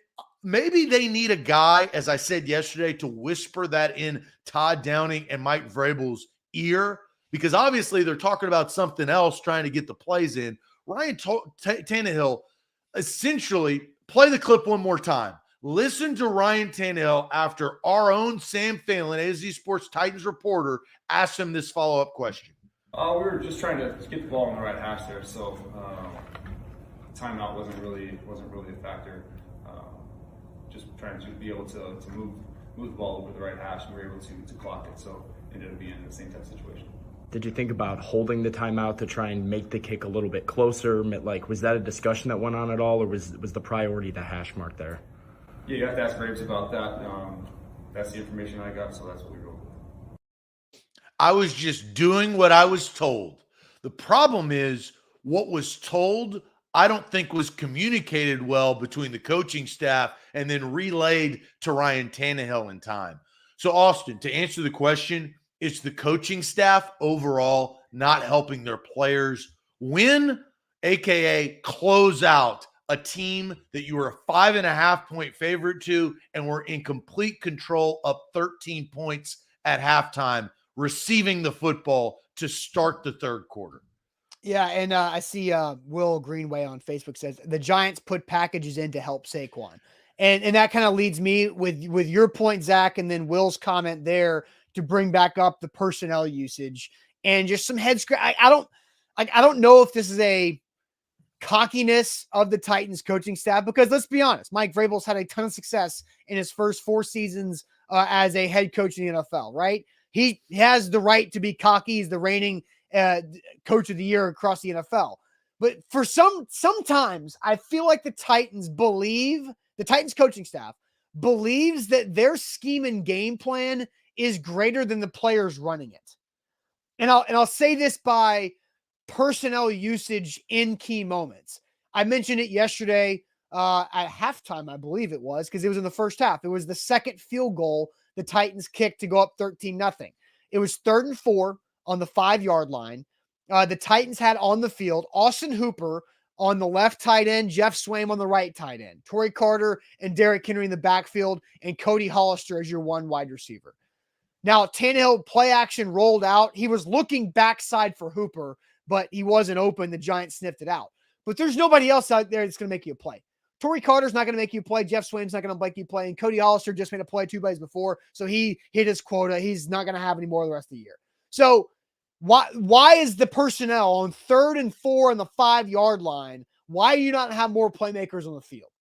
maybe they need a guy, as I said yesterday, to whisper that in Todd Downing and Mike Vrabel's ear, because obviously they're talking about something else, trying to get the plays in. Ryan Tannehill, essentially, play the clip one more time. Listen to Ryan Tannehill after our own Sam Phelan, AZ Sports Titans reporter, asked him this follow-up question. We were just trying to get the ball in the right hash there, so timeout wasn't really a factor. Just trying to be able to move the ball over the right hash, and we were able to clock it, so it ended up being the same type of situation. Did you think about holding the timeout to try and make the kick a little bit closer? Like, was that a discussion that went on at all, or was the priority the hash mark there? Yeah, you have to ask Braves about that. That's the information I got, so that's what we wrote. I was just doing what I was told. The problem is, what was told, I don't think was communicated well between the coaching staff and then relayed to Ryan Tannehill in time. So, Austin, to answer the question, it's the coaching staff overall not helping their players win, aka close out a team that you were a 5.5-point favorite to and were in complete control, up 13 points at halftime, receiving the football to start the third quarter. Yeah, and I see Will Greenway on Facebook says the Giants put packages in to help Saquon. And that kind of leads me with your point, Zach, and then Will's comment there to bring back up the personnel usage and just some head scratch. I don't know if this is a cockiness of the Titans coaching staff, because let's be honest, Mike Vrabel's had a ton of success in his first 4 seasons as a head coach in the NFL, right? He has the right to be cocky. He's the reigning coach of the year across the NFL. But for sometimes I feel like the Titans coaching staff believes that their scheme and game plan is greater than the players running it. And I'll say this by personnel usage in key moments. I mentioned it yesterday at halftime, I believe it was, because it was in the first half. It was the second field goal the Titans kicked to go up 13-0. It was 3rd and 4 on the 5-yard line. The Titans had on the field Austin Hooper on the left tight end, Jeff Swaim on the right tight end, Torrey Carter and Derrick Henry in the backfield, and Cody Hollister as your one wide receiver. Now, Tannehill play action rolled out. He was looking backside for Hooper, but he wasn't open. The Giants sniffed it out. But there's nobody else out there that's going to make you a play. Torrey Carter's not going to make you a play. Jeff Swaim's not going to make you a play. And Cody Hollister just made a play 2 plays before, so he hit his quota. He's not going to have any more the rest of the year. So why is the personnel on 3rd and 4 on the 5-yard line, why do you not have more playmakers on the field?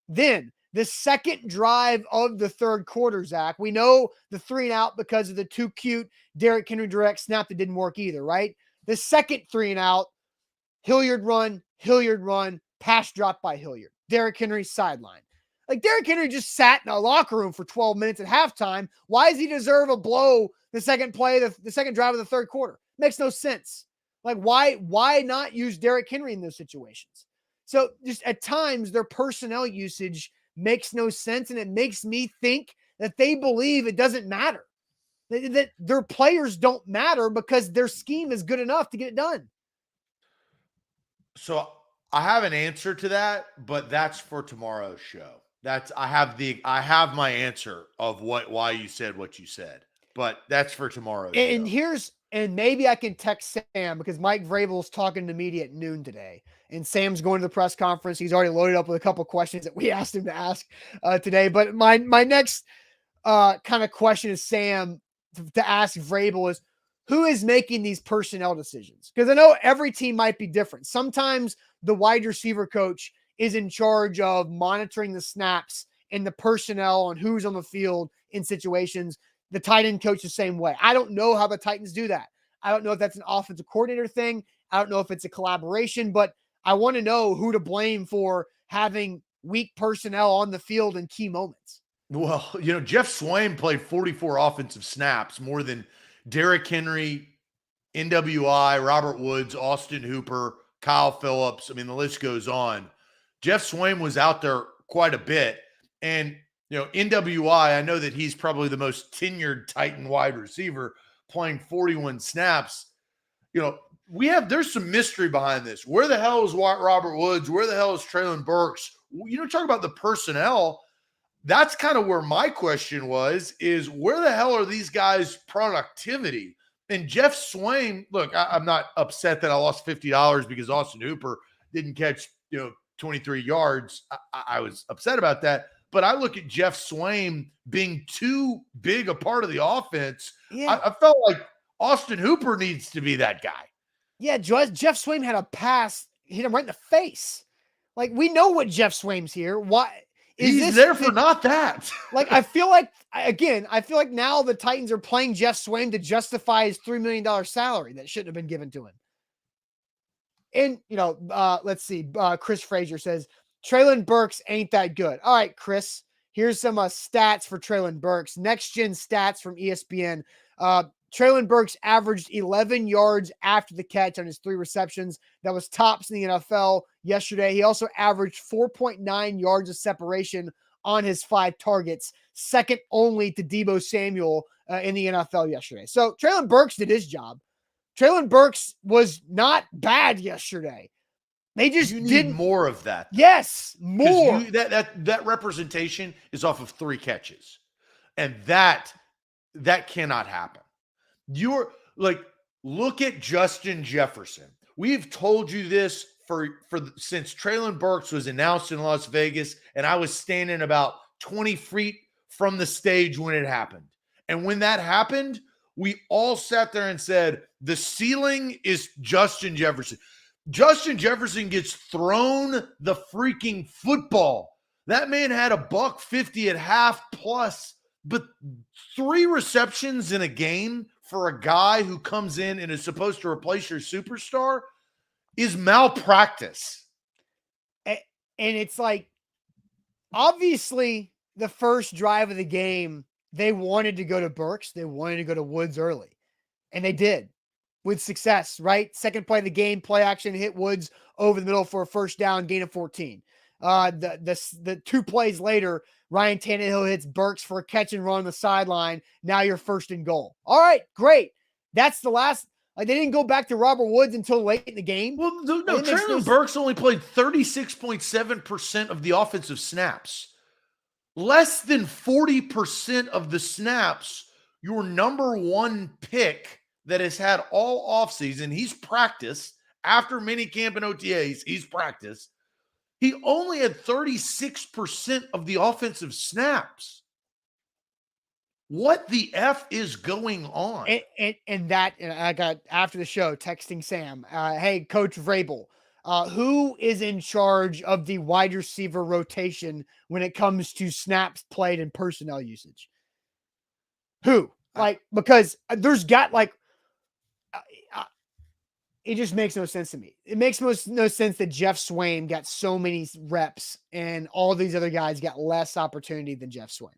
Then the second drive of the third quarter, Zach, we know the 3-and-out because of the too cute Derrick Henry direct snap that didn't work either, right? The second 3-and-out, Hilliard run, pass drop by Hilliard. Derrick Henry sideline. Like, Derrick Henry just sat in a locker room for 12 minutes at halftime. Why does he deserve a blow the second play, the second drive of the third quarter? Makes no sense. Like, why not use Derrick Henry in those situations? So just at times their personnel usage makes no sense, and it makes me think that they believe it doesn't matter. That their players don't matter because their scheme is good enough to get it done. So I have an answer to that, but that's for tomorrow's show. I have my answer of why you said what you said, but that's for tomorrow's show. And maybe I can text Sam, because Mike Vrabel's talking to media at noon today, and Sam's going to the press conference. He's already loaded up with a couple questions that we asked him to ask today. But my next kind of question is Sam to ask Vrabel is, who is making these personnel decisions? Because I know every team might be different. Sometimes the wide receiver coach is in charge of monitoring the snaps and the personnel and who's on the field in situations. The tight end coach the same way. I don't know how the Titans do that. I don't know if that's an offensive coordinator thing. I don't know if it's a collaboration, but I want to know who to blame for having weak personnel on the field in key moments. Well, Jeff Swaim played 44 offensive snaps, more than Derrick Henry, NWI, Robert Woods, Austin Hooper, Kyle Phillips. I mean, the list goes on. Jeff Swaim was out there quite a bit. And NWI, I know that he's probably the most tenured Titan wide receiver, playing 41 snaps. There's some mystery behind this. Where the hell is Robert Woods? Where the hell is Treylon Burks? Talk about the personnel. That's kind of where my question is where the hell are these guys' productivity? And Jeff Swain, look, I'm not upset that I lost $50 because Austin Hooper didn't catch, 23 yards. I was upset about that. But I look at Jeff Swain being too big a part of the offense. Yeah. I felt like Austin Hooper needs to be that guy. Yeah, Jeff Swain had a pass, hit him right in the face. Like, we know what Jeff Swain's here. Why is he's there for not that? Like, I feel like now the Titans are playing Jeff Swain to justify his $3 million salary that shouldn't have been given to him. And, let's see. Chris Frazier says, Treylon Burks ain't that good. All right, Chris, here's some stats for Treylon Burks. Next gen stats from ESPN. Treylon Burks averaged 11 yards after the catch on his 3 receptions. That was tops in the NFL yesterday. He also averaged 4.9 yards of separation on his 5 targets, second only to Deebo Samuel in the NFL yesterday. So Treylon Burks did his job. Treylon Burks was not bad yesterday. They just didn't more of that. Yes, more. That representation is off of 3 catches, and that cannot happen. Look at Justin Jefferson. We've told you this since Treylon Burks was announced in Las Vegas, and I was standing about 20 feet from the stage when it happened. And when that happened, we all sat there and said, the ceiling is Justin Jefferson. Justin Jefferson gets thrown the freaking football. That man had $150 at half plus, but 3 receptions in a game for a guy who comes in and is supposed to replace your superstar is malpractice. And it's like, obviously, the first drive of the game, they wanted to go to Burks. They wanted to go to Woods early. And they did with success, right? Second play of the game, play action, hit Woods over the middle for a first down, gain of 14. The 2 plays later, Ryan Tannehill hits Burks for a catch and run on the sideline. Now you're first and goal. All right, great. That's the last. They didn't go back to Robert Woods until late in the game. Well, no, Treylon Burks only played 36.7% of the offensive snaps. Less than 40% of the snaps, your number 1 pick that has had all offseason, he's practiced after minicamp and OTAs, he's practiced. He only had 36% of the offensive snaps. What the F is going on? And I got after the show texting Sam, hey, Coach Vrabel, who is in charge of the wide receiver rotation when it comes to snaps played and personnel usage? Who? Because there's got it just makes no sense to me. It makes no sense that Jeff Swain got so many reps and all these other guys got less opportunity than Jeff Swain.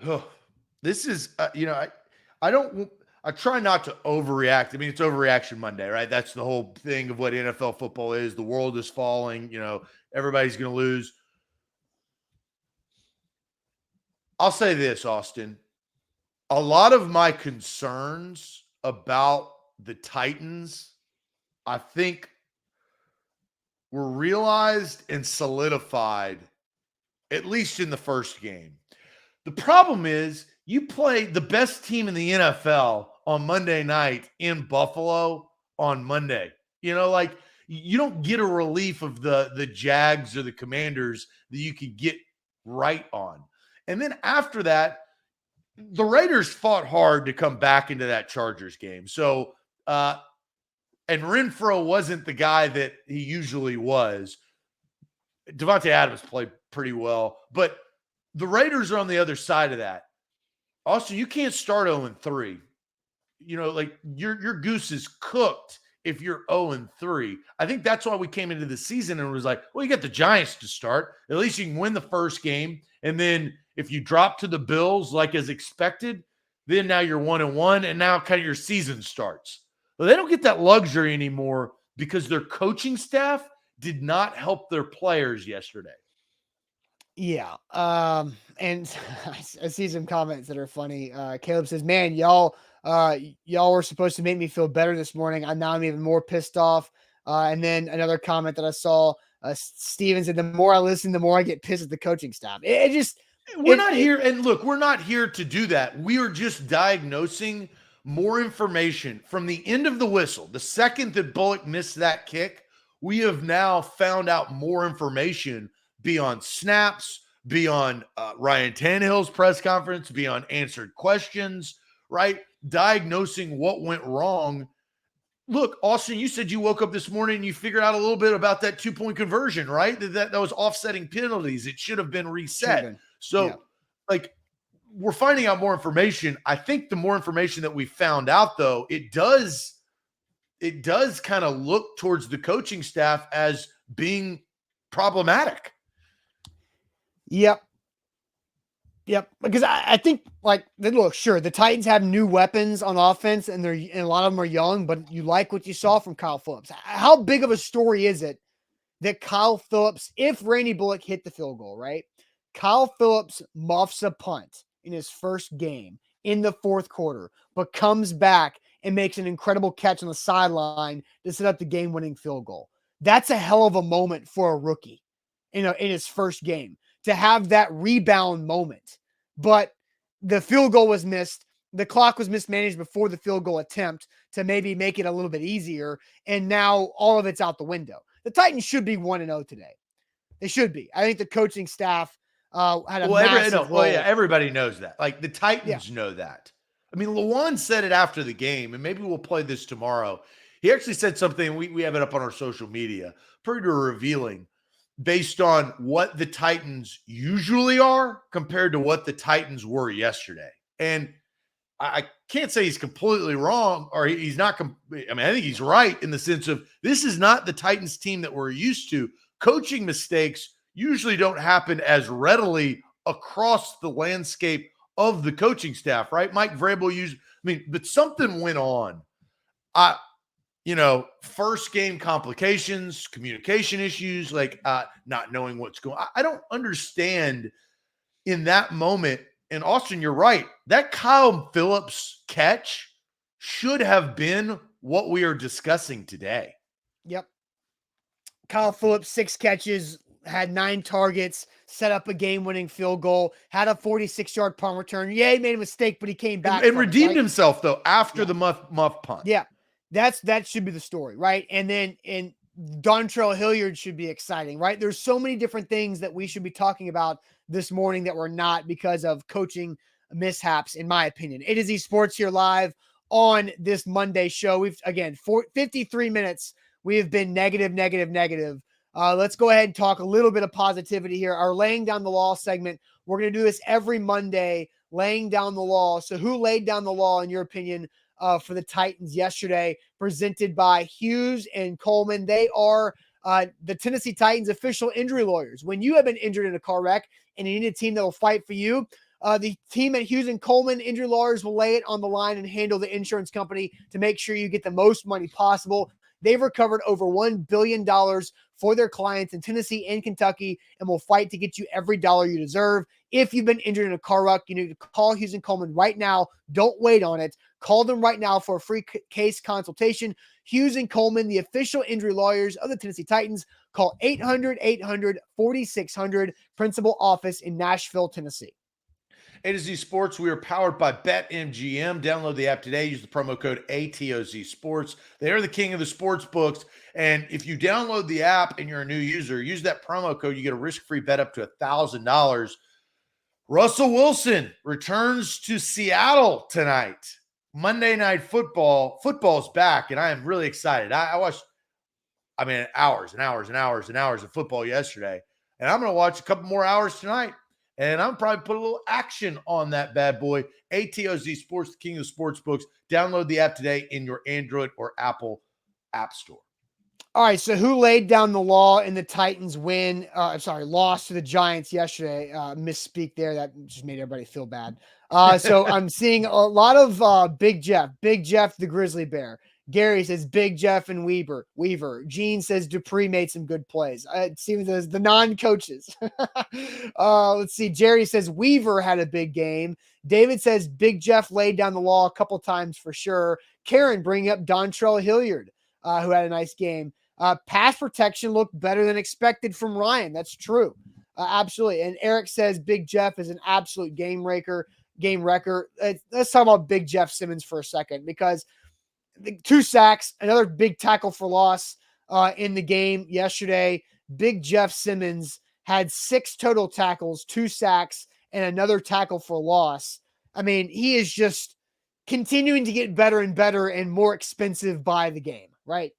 Oh, this is, I try not to overreact. I mean, it's Overreaction Monday, right? That's the whole thing of what NFL football is. The world is falling. Everybody's going to lose. I'll say this, Austin. A lot of my concerns about the Titans, I think, were realized and solidified, at least in the first game. The problem is you play the best team in the NFL on Monday night in Buffalo on Monday. You don't get a relief of the Jags or the Commanders that you could get right on. And then after that, the Raiders fought hard to come back into that Chargers game. So, and Renfro wasn't the guy that he usually was. Devontae Adams played pretty well, but the Raiders are on the other side of that. Austin, you can't start 0-3. Your goose is cooked if you're 0-3. I think that's why we came into the season and was like, well, you got the Giants to start. At least you can win the first game. And then if you drop to the Bills like as expected, then now you're 1-1, and now kind of your season starts. But they don't get that luxury anymore because their coaching staff did not help their players yesterday. Yeah. And I see some comments that are funny. Caleb says, "Man, y'all were supposed to make me feel better this morning. I'm even more pissed off." And then another comment that I saw, Steven said, "The more I listen, the more I get pissed at the coaching staff." It just, We're not here, and look, we're not here to do that. We are just diagnosing more information from the end of the whistle. The second that Bullock missed that kick, we have now found out more information beyond snaps, beyond Ryan Tannehill's press conference, beyond answered questions, right? Diagnosing what went wrong. Look, Austin, you said you woke up this morning and you figured out a little bit about that 2-point conversion, right? That was offsetting penalties. It should have been reset. So, yeah. like, we're finding out more information. I think the more information that we found out, though, it does kind of look towards the coaching staff as being problematic. Yep. Because I think, like, look, sure, the Titans have new weapons on offense, and a lot of them are young, but you like what you saw from Kyle Phillips. How big of a story is it that Kyle Phillips, if Randy Bullock hit the field goal, right? Kyle Phillips muffs a punt in his first game in the fourth quarter, but comes back and makes an incredible catch on the sideline to set up the game-winning field goal. That's a hell of a moment for a rookie, in his first game, to have that rebound moment. But the field goal was missed. The clock was mismanaged before the field goal attempt to maybe make it a little bit easier. And now all of it's out the window. The Titans should be 1-0 today. They should be. I think the coaching staff had a massive role. Yeah, everybody knows that. Like, the Titans know that. I mean, Lawan said it after the game, and maybe we'll play this tomorrow. He actually said something, we have it up on our social media, pretty revealing, based on what the Titans usually are compared to what the Titans were yesterday. And I can't say he's completely wrong, or he's not. I think he's right in the sense of this is not the Titans team that we're used to. Coaching mistakes usually don't happen as readily across the landscape of the coaching staff, right? Mike Vrabel but something went on. First game complications, communication issues, like not knowing what's going on. I don't understand in that moment. And Austin, you're right. That Kyle Phillips catch should have been what we are discussing today. Yep. Kyle Phillips, 6 catches, had 9 targets, set up a game-winning field goal, had a 46-yard punt return. Yeah, he made a mistake, but he came back and redeemed himself, though, after the muff punt. Yeah, that should be the story, right? And then Dontrell Hilliard should be exciting, right? There's so many different things that we should be talking about this morning that we're not because of coaching mishaps, in my opinion. It is eSports here live on this Monday show. We've, again, 53 minutes. We have been negative. Let's go ahead and talk a little bit of positivity here. Our Laying Down the Law segment, we're going to do this every Monday, laying down the law. So who laid down the law, in your opinion, for the Titans yesterday, presented by Hughes and Coleman? They are the Tennessee Titans official injury lawyers. When you have been injured in a car wreck and you need a team that will fight for you, the team at Hughes and Coleman injury lawyers will lay it on the line and handle the insurance company to make sure you get the most money possible. They've recovered over $1 billion for their clients in Tennessee and Kentucky and will fight to get you every dollar you deserve. If you've been injured in a car wreck, you need to call Hughes and Coleman right now. Don't wait on it. Call them right now for a free case consultation. Hughes and Coleman, the official injury lawyers of the Tennessee Titans. Call 800-800-4600, principal office in Nashville, Tennessee. A to Z Sports, we are powered by BetMGM. Download the app today. Use the promo code ATOZ Sports. They are the king of the sports books. And if you download the app and you're a new user, use that promo code. You get a risk-free bet up to $1,000. Russell Wilson returns to Seattle tonight. Monday Night Football. Football's back, and I am really excited. I watched, hours and hours and hours and hours of football yesterday, and I'm going to watch a couple more hours tonight. And I'm probably put a little action on that bad boy. ATOZ Sports, the king of the sports books. Download the app today in your Android or Apple App Store. All right, so who laid down the law in the Titans loss to the Giants yesterday? Misspeak there. That just made everybody feel bad. So I'm seeing a lot of Big Jeff, the Grizzly Bear, Gary says Big Jeff and Weaver. Gene says Dupree made some good plays. It seems as the non-coaches. Let's see. Jerry says Weaver had a big game. David says Big Jeff laid down the law a couple times for sure. Karen bringing up Dontrell Hilliard, who had a nice game. Pass protection looked better than expected from Ryan. That's true. Absolutely. And Eric says Big Jeff is an absolute game wrecker. Let's talk about Big Jeff Simmons for a second, because 2 sacks, another big tackle for loss in the game yesterday. Big Jeff Simmons had 6 total tackles, 2 sacks, and another tackle for loss. I mean, he is just continuing to get better and better and more expensive by the game, right?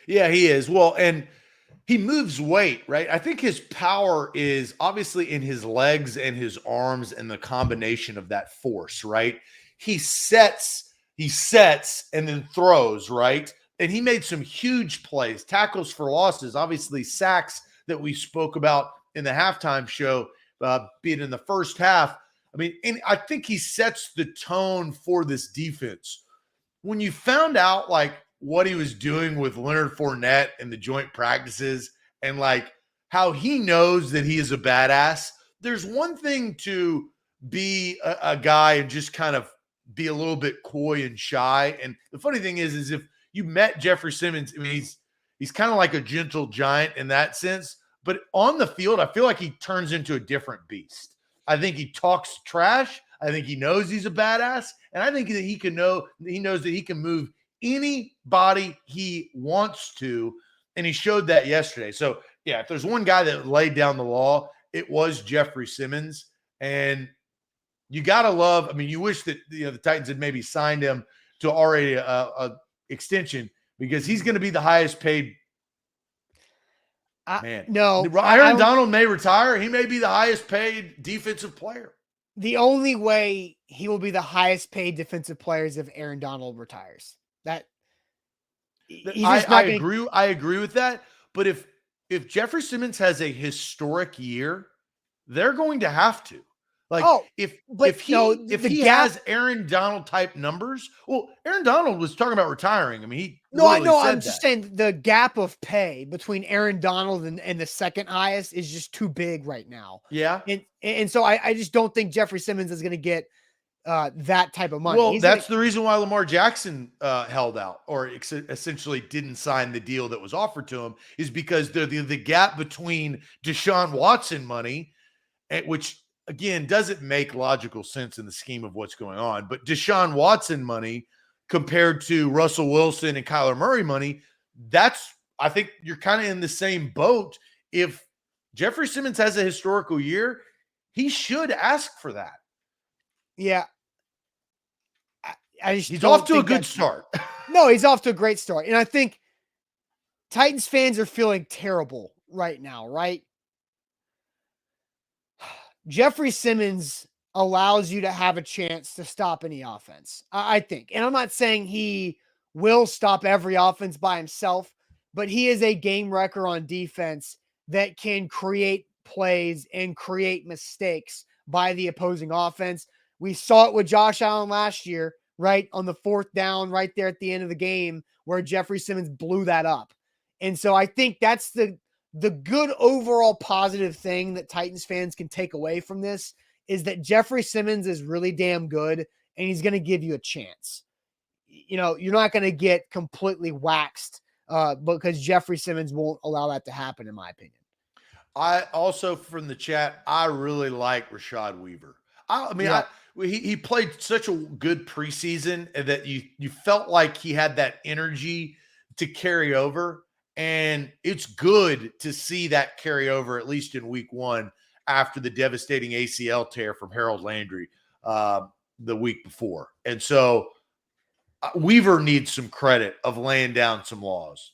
Yeah, he is. Well, and he moves weight, right? I think his power is obviously in his legs and his arms and the combination of that force, right? He sets and then throws, right? And he made some huge plays, tackles for losses, obviously sacks that we spoke about in the halftime show, being in the first half. I mean, and I think he sets the tone for this defense. When you found out like what he was doing with Leonard Fournette in the joint practices and like how he knows that he is a badass, there's one thing to be a guy and just kind of be a little bit coy and shy. And the funny thing is if you met Jeffrey Simmons, I mean, he's kind of like a gentle giant in that sense, but on the field, I feel like he turns into a different beast. I think he talks trash. I think he knows he's a badass. And I think that he knows that he can move anybody he wants to. And he showed that yesterday. So yeah, if there's one guy that laid down the law, it was Jeffrey Simmons. And you got to love, I mean, you wish that the Titans had maybe signed him to already a extension, because he's going to be the highest paid. No, Aaron Donald may retire. He may be the highest paid defensive player. The only way he will be the highest paid defensive player is if Aaron Donald retires. I agree with that. But if Jeffrey Simmons has a historic year, they're going to have to. Like, if he has Aaron Donald type numbers, well, Aaron Donald was talking about retiring. I mean, I'm just saying the gap of pay between Aaron Donald and the second highest is just too big right now. Yeah. And so I just don't think Jeffrey Simmons is going to get that type of money. Well, that's the reason why Lamar Jackson held out, or essentially didn't sign the deal that was offered to him, is because the gap between Deshaun Watson money, which again doesn't make logical sense in the scheme of what's going on, but Deshaun Watson money compared to Russell Wilson and Kyler Murray money, I think you're kind of in the same boat. If Jeffrey Simmons has a historical year, he should ask for that. Yeah. He's off to a good start. No, he's off to a great start. And I think Titans fans are feeling terrible right now, right? Jeffrey Simmons allows you to have a chance to stop any offense, I think. And I'm not saying he will stop every offense by himself, but he is a game wrecker on defense that can create plays and create mistakes by the opposing offense. We saw it with Josh Allen last year, right? On the 4th down, right there at the end of the game, where Jeffrey Simmons blew that up. And so I think that's the good overall positive thing that Titans fans can take away from this, is that Jeffrey Simmons is really damn good and he's going to give you a chance. You're not going to get completely waxed because Jeffrey Simmons won't allow that to happen, in my opinion. I also, from the chat, I really like Rashad Weaver. He played such a good preseason that you felt like he had that energy to carry over. And it's good to see that carry over, at least in week 1, after the devastating ACL tear from Harold Landry the week before. And so Weaver needs some credit of laying down some laws.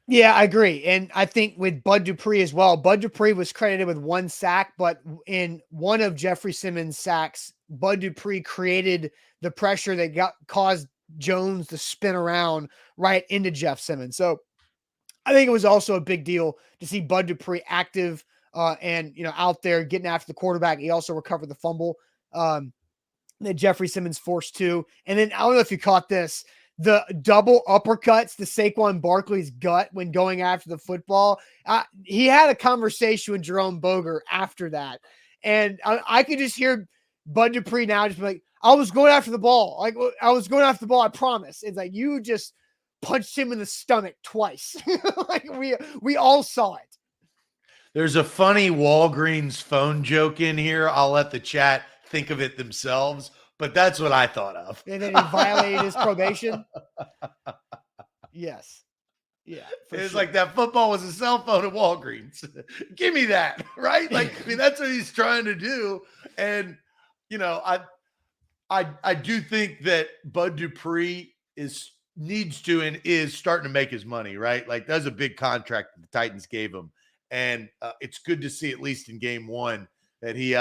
Yeah, I agree. And I think with Bud Dupree as well, Bud Dupree was credited with 1 sack, but in one of Jeffrey Simmons' sacks, Bud Dupree created the pressure that caused Jones to spin around right into Jeff Simmons. So I think it was also a big deal to see Bud Dupree active and out there getting after the quarterback. He also recovered the fumble that Jeffrey Simmons forced too. And then I don't know if you caught this. the double uppercuts to Saquon Barkley's gut when going after the football. He had a conversation with Jerome Boger after that. And I could just hear Bud Dupree now just be like, I was going after the ball. Like, I was going after the ball. I promise. It's like, you just punched him in the stomach twice. Like we all saw it. There's a funny Walgreens phone joke in here. I'll let the chat think of it themselves, but that's what I thought of. And then he violated his probation. Yes. Yeah. It's sure. Like that football was a cell phone at Walgreens. Give me that, right? Like, I mean, that's what he's trying to do. And, you know, I do think that Bud Dupree needs to and is starting to make his money, right? Like, that's a big contract that the Titans gave him. And it's good to see, at least in game one, that he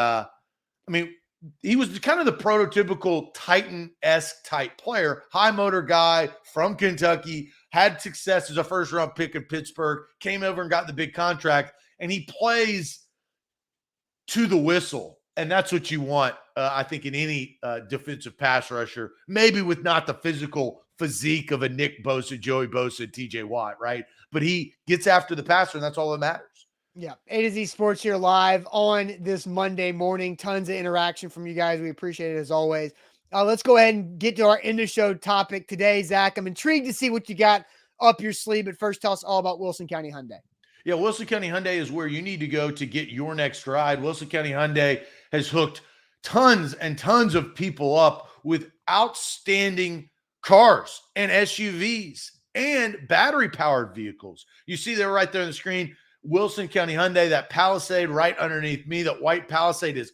was kind of the prototypical Titan-esque type player, high motor guy from Kentucky, had success as a first-round pick in Pittsburgh, came over and got the big contract, and he plays to the whistle. And that's what you want, I think, in any defensive pass rusher, maybe with not the physical physique of a Nick Bosa, Joey Bosa, TJ Watt, right? But he gets after the passer, and that's all that matters. Yeah. A to Z Sports here live on this Monday morning. Tons of interaction from you guys. We appreciate it as always. Let's go ahead and get to our end of show topic today, Zach. I'm intrigued to see what you got up your sleeve, but first tell us all about Wilson County Hyundai. Yeah, Wilson County Hyundai is where you need to go to get your next ride. Wilson County Hyundai has hooked tons and tons of people up with outstanding cars and SUVs and battery-powered vehicles. You see there right there on the screen, Wilson County Hyundai, that Palisade right underneath me, that white Palisade is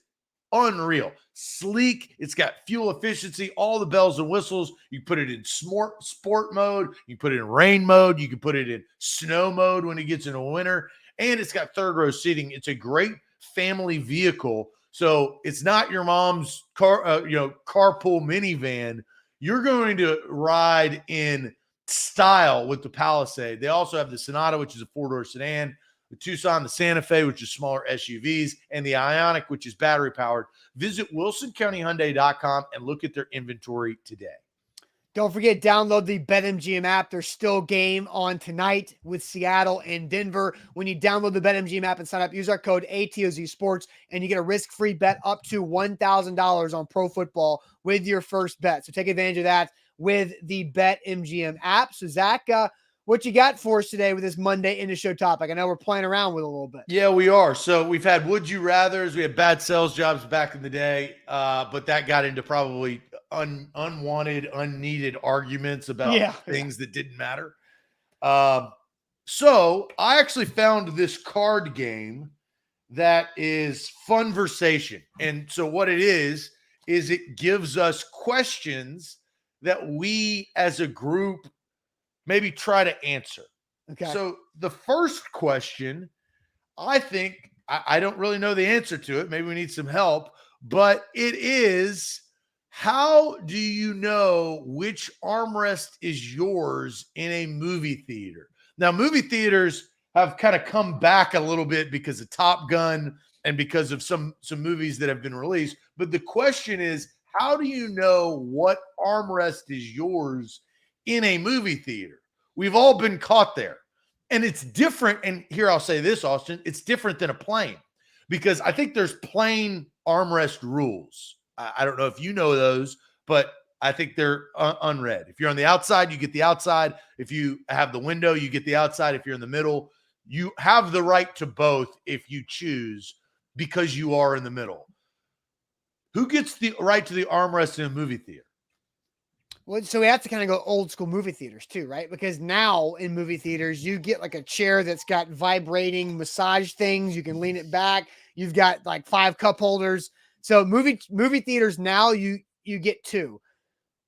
unreal. Sleek. It's got fuel efficiency, all the bells and whistles. You put it in sport mode. You put it in rain mode. You can put it in snow mode when it gets into winter. And it's got third row seating. It's a great family vehicle. So it's not your mom's carpool minivan. You're going to ride in style with the Palisade. They also have the Sonata, which is a four-door sedan, the Tucson, the Santa Fe, which is smaller SUVs, and the Ioniq, which is battery-powered. Visit WilsonCountyHyundai.com and look at their inventory today. Don't forget, download the BetMGM app. There's still game on tonight with Seattle and Denver. When you download the BetMGM app and sign up, use our code ATOZ Sports, and you get a risk-free bet up to $1,000 on pro football with your first bet. So take advantage of that with the BetMGM app. So, Zach, what you got for us today with this Monday end of show topic? I know we're playing around with it a little bit. Yeah, we are. So we've had would you rathers. We had bad sales jobs back in the day, but that got into probably unwanted, unneeded arguments about things that didn't matter. So I actually found this card game that is Funversation. And so what it is it gives us questions that we as a group maybe try to answer. Okay. So the first question, I think, I don't really know the answer to it. Maybe we need some help, but it is, how do you know which armrest is yours in a movie theater? Now, movie theaters have kind of come back a little bit because of Top Gun and because of some movies that have been released. But the question is, how do you know what armrest is yours in a movie theater? We've all been caught there. And it's different. And here I'll say this, Austin, it's different than a plane, because I think there's plane armrest rules. I don't know if you know those, but I think they're unread. If you're on the outside, you get the outside. If you have the window, you get the outside. If you're in the middle, you have the right to both if you choose, because you are in the middle. Who gets the right to the armrest in a movie theater? Well, so we have to kind of go old school movie theaters too, right? Because now in movie theaters, you get like a chair that's got vibrating massage things. You can lean it back. You've got like 5 cup holders. So movie theaters now, you get 2.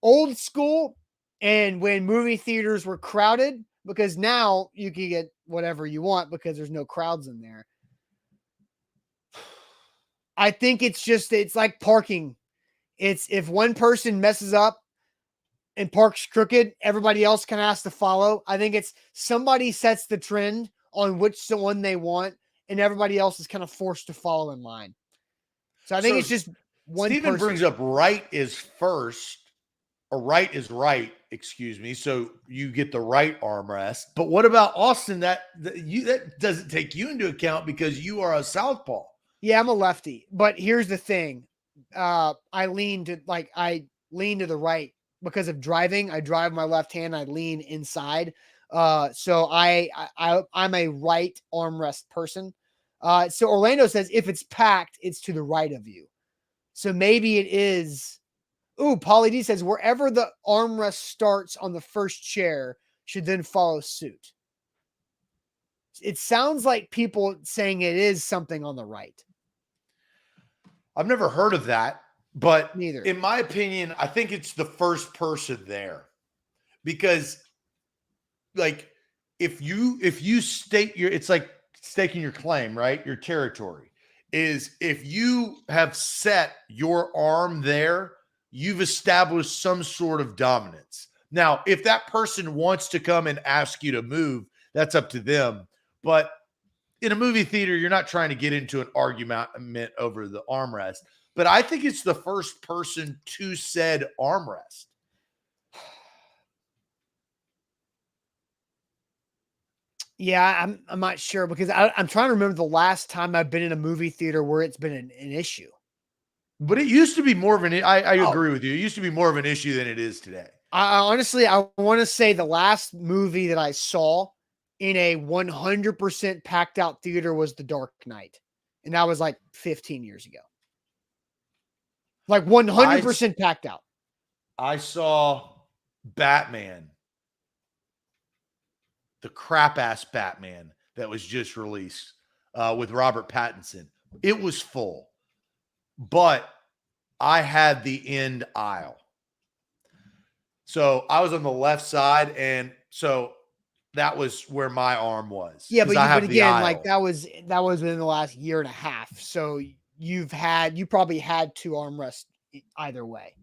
Old school, and when movie theaters were crowded, because now you can get whatever you want because there's no crowds in there. I think it's like parking. It's if one person messes up and parks crooked, everybody else kind of has to follow. I think it's somebody sets the trend on which one they want, and everybody else is kind of forced to follow in line. So I think it's just one Steven person. brings up right is first a right is right, excuse me. So you get the right armrest. But what about Austin? That doesn't take you into account because you are a southpaw. Yeah, I'm a lefty. But here's the thing. I lean to the right because of driving. I drive my left hand, I lean inside. So I'm a right armrest person. So Orlando says if it's packed, it's to the right of you. So maybe it is. Ooh, Pauly D says wherever the armrest starts on the first chair should then follow suit. It sounds like people saying it is something on the right. I've never heard of that, but Neither. in my opinion, I think it's the first person there, because like if you state it's like staking your claim, right? Your territory is if you have set your arm there, you've established some sort of dominance. Now, if that person wants to come and ask you to move, that's up to them. But in a movie theater, you're not trying to get into an argument over the armrest. But I think it's the first person to said armrest. Yeah, I'm not sure because I'm trying to remember the last time I've been in a movie theater where it's been an issue. But it used to be more of an. I agree with you. It used to be more of an issue than it is today. I honestly want to say the last movie that I saw in a 100% packed out theater was The Dark Knight, and that was like 15 years ago. Like 100% packed out. I saw Batman, the crap ass Batman that was just released with Robert Pattinson. It was full, but I had the end aisle. So I was on the left side, and so that was where my arm was. Yeah, but again, aisle. like that was within the last year and a half. So you probably had two armrests either way.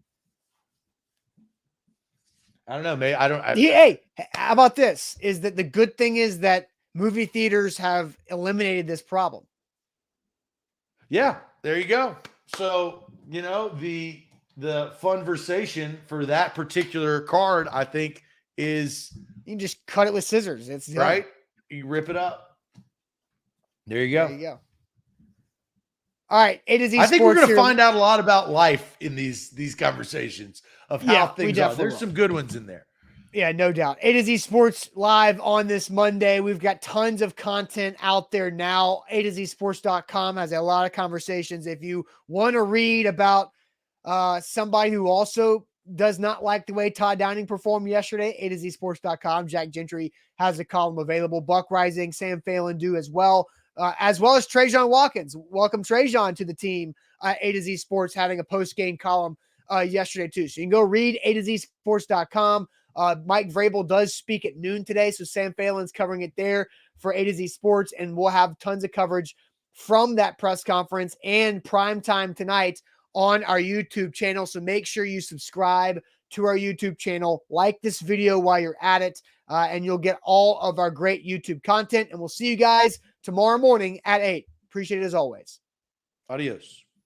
I don't know, mate. Hey, how about this? Is that the good thing is that movie theaters have eliminated this problem. Yeah, there you go. So, the funversation for that particular card, I think, is you can just cut it with scissors. It's right. You rip it up. There you go. There you go. All right, A to Z. I think we're going to here. find out a lot about life in these conversations of how things are. There's some good ones in there. Yeah, no doubt. A to Z Sports live on this Monday. We've got tons of content out there now. A to Z sports.com has a lot of conversations. If you want to read about somebody who also does not like the way Todd Downing performed yesterday, A to Z sports.com. Jack Gentry has a column available. Buck Rising, Sam Phelan do as well as Trajan Watkins. Welcome Trajan to the team. A to Z Sports having a post-game column yesterday too. So you can go read A to Z sports.com. Mike Vrabel does speak at noon today, so Sam Phelan's covering it there for A to Z Sports, and we'll have tons of coverage from that press conference and primetime tonight on our YouTube channel. So make sure you subscribe to our YouTube channel, like this video while you're at it, and you'll get all of our great YouTube content. And we'll see you guys tomorrow morning at 8. Appreciate it as always. Adios.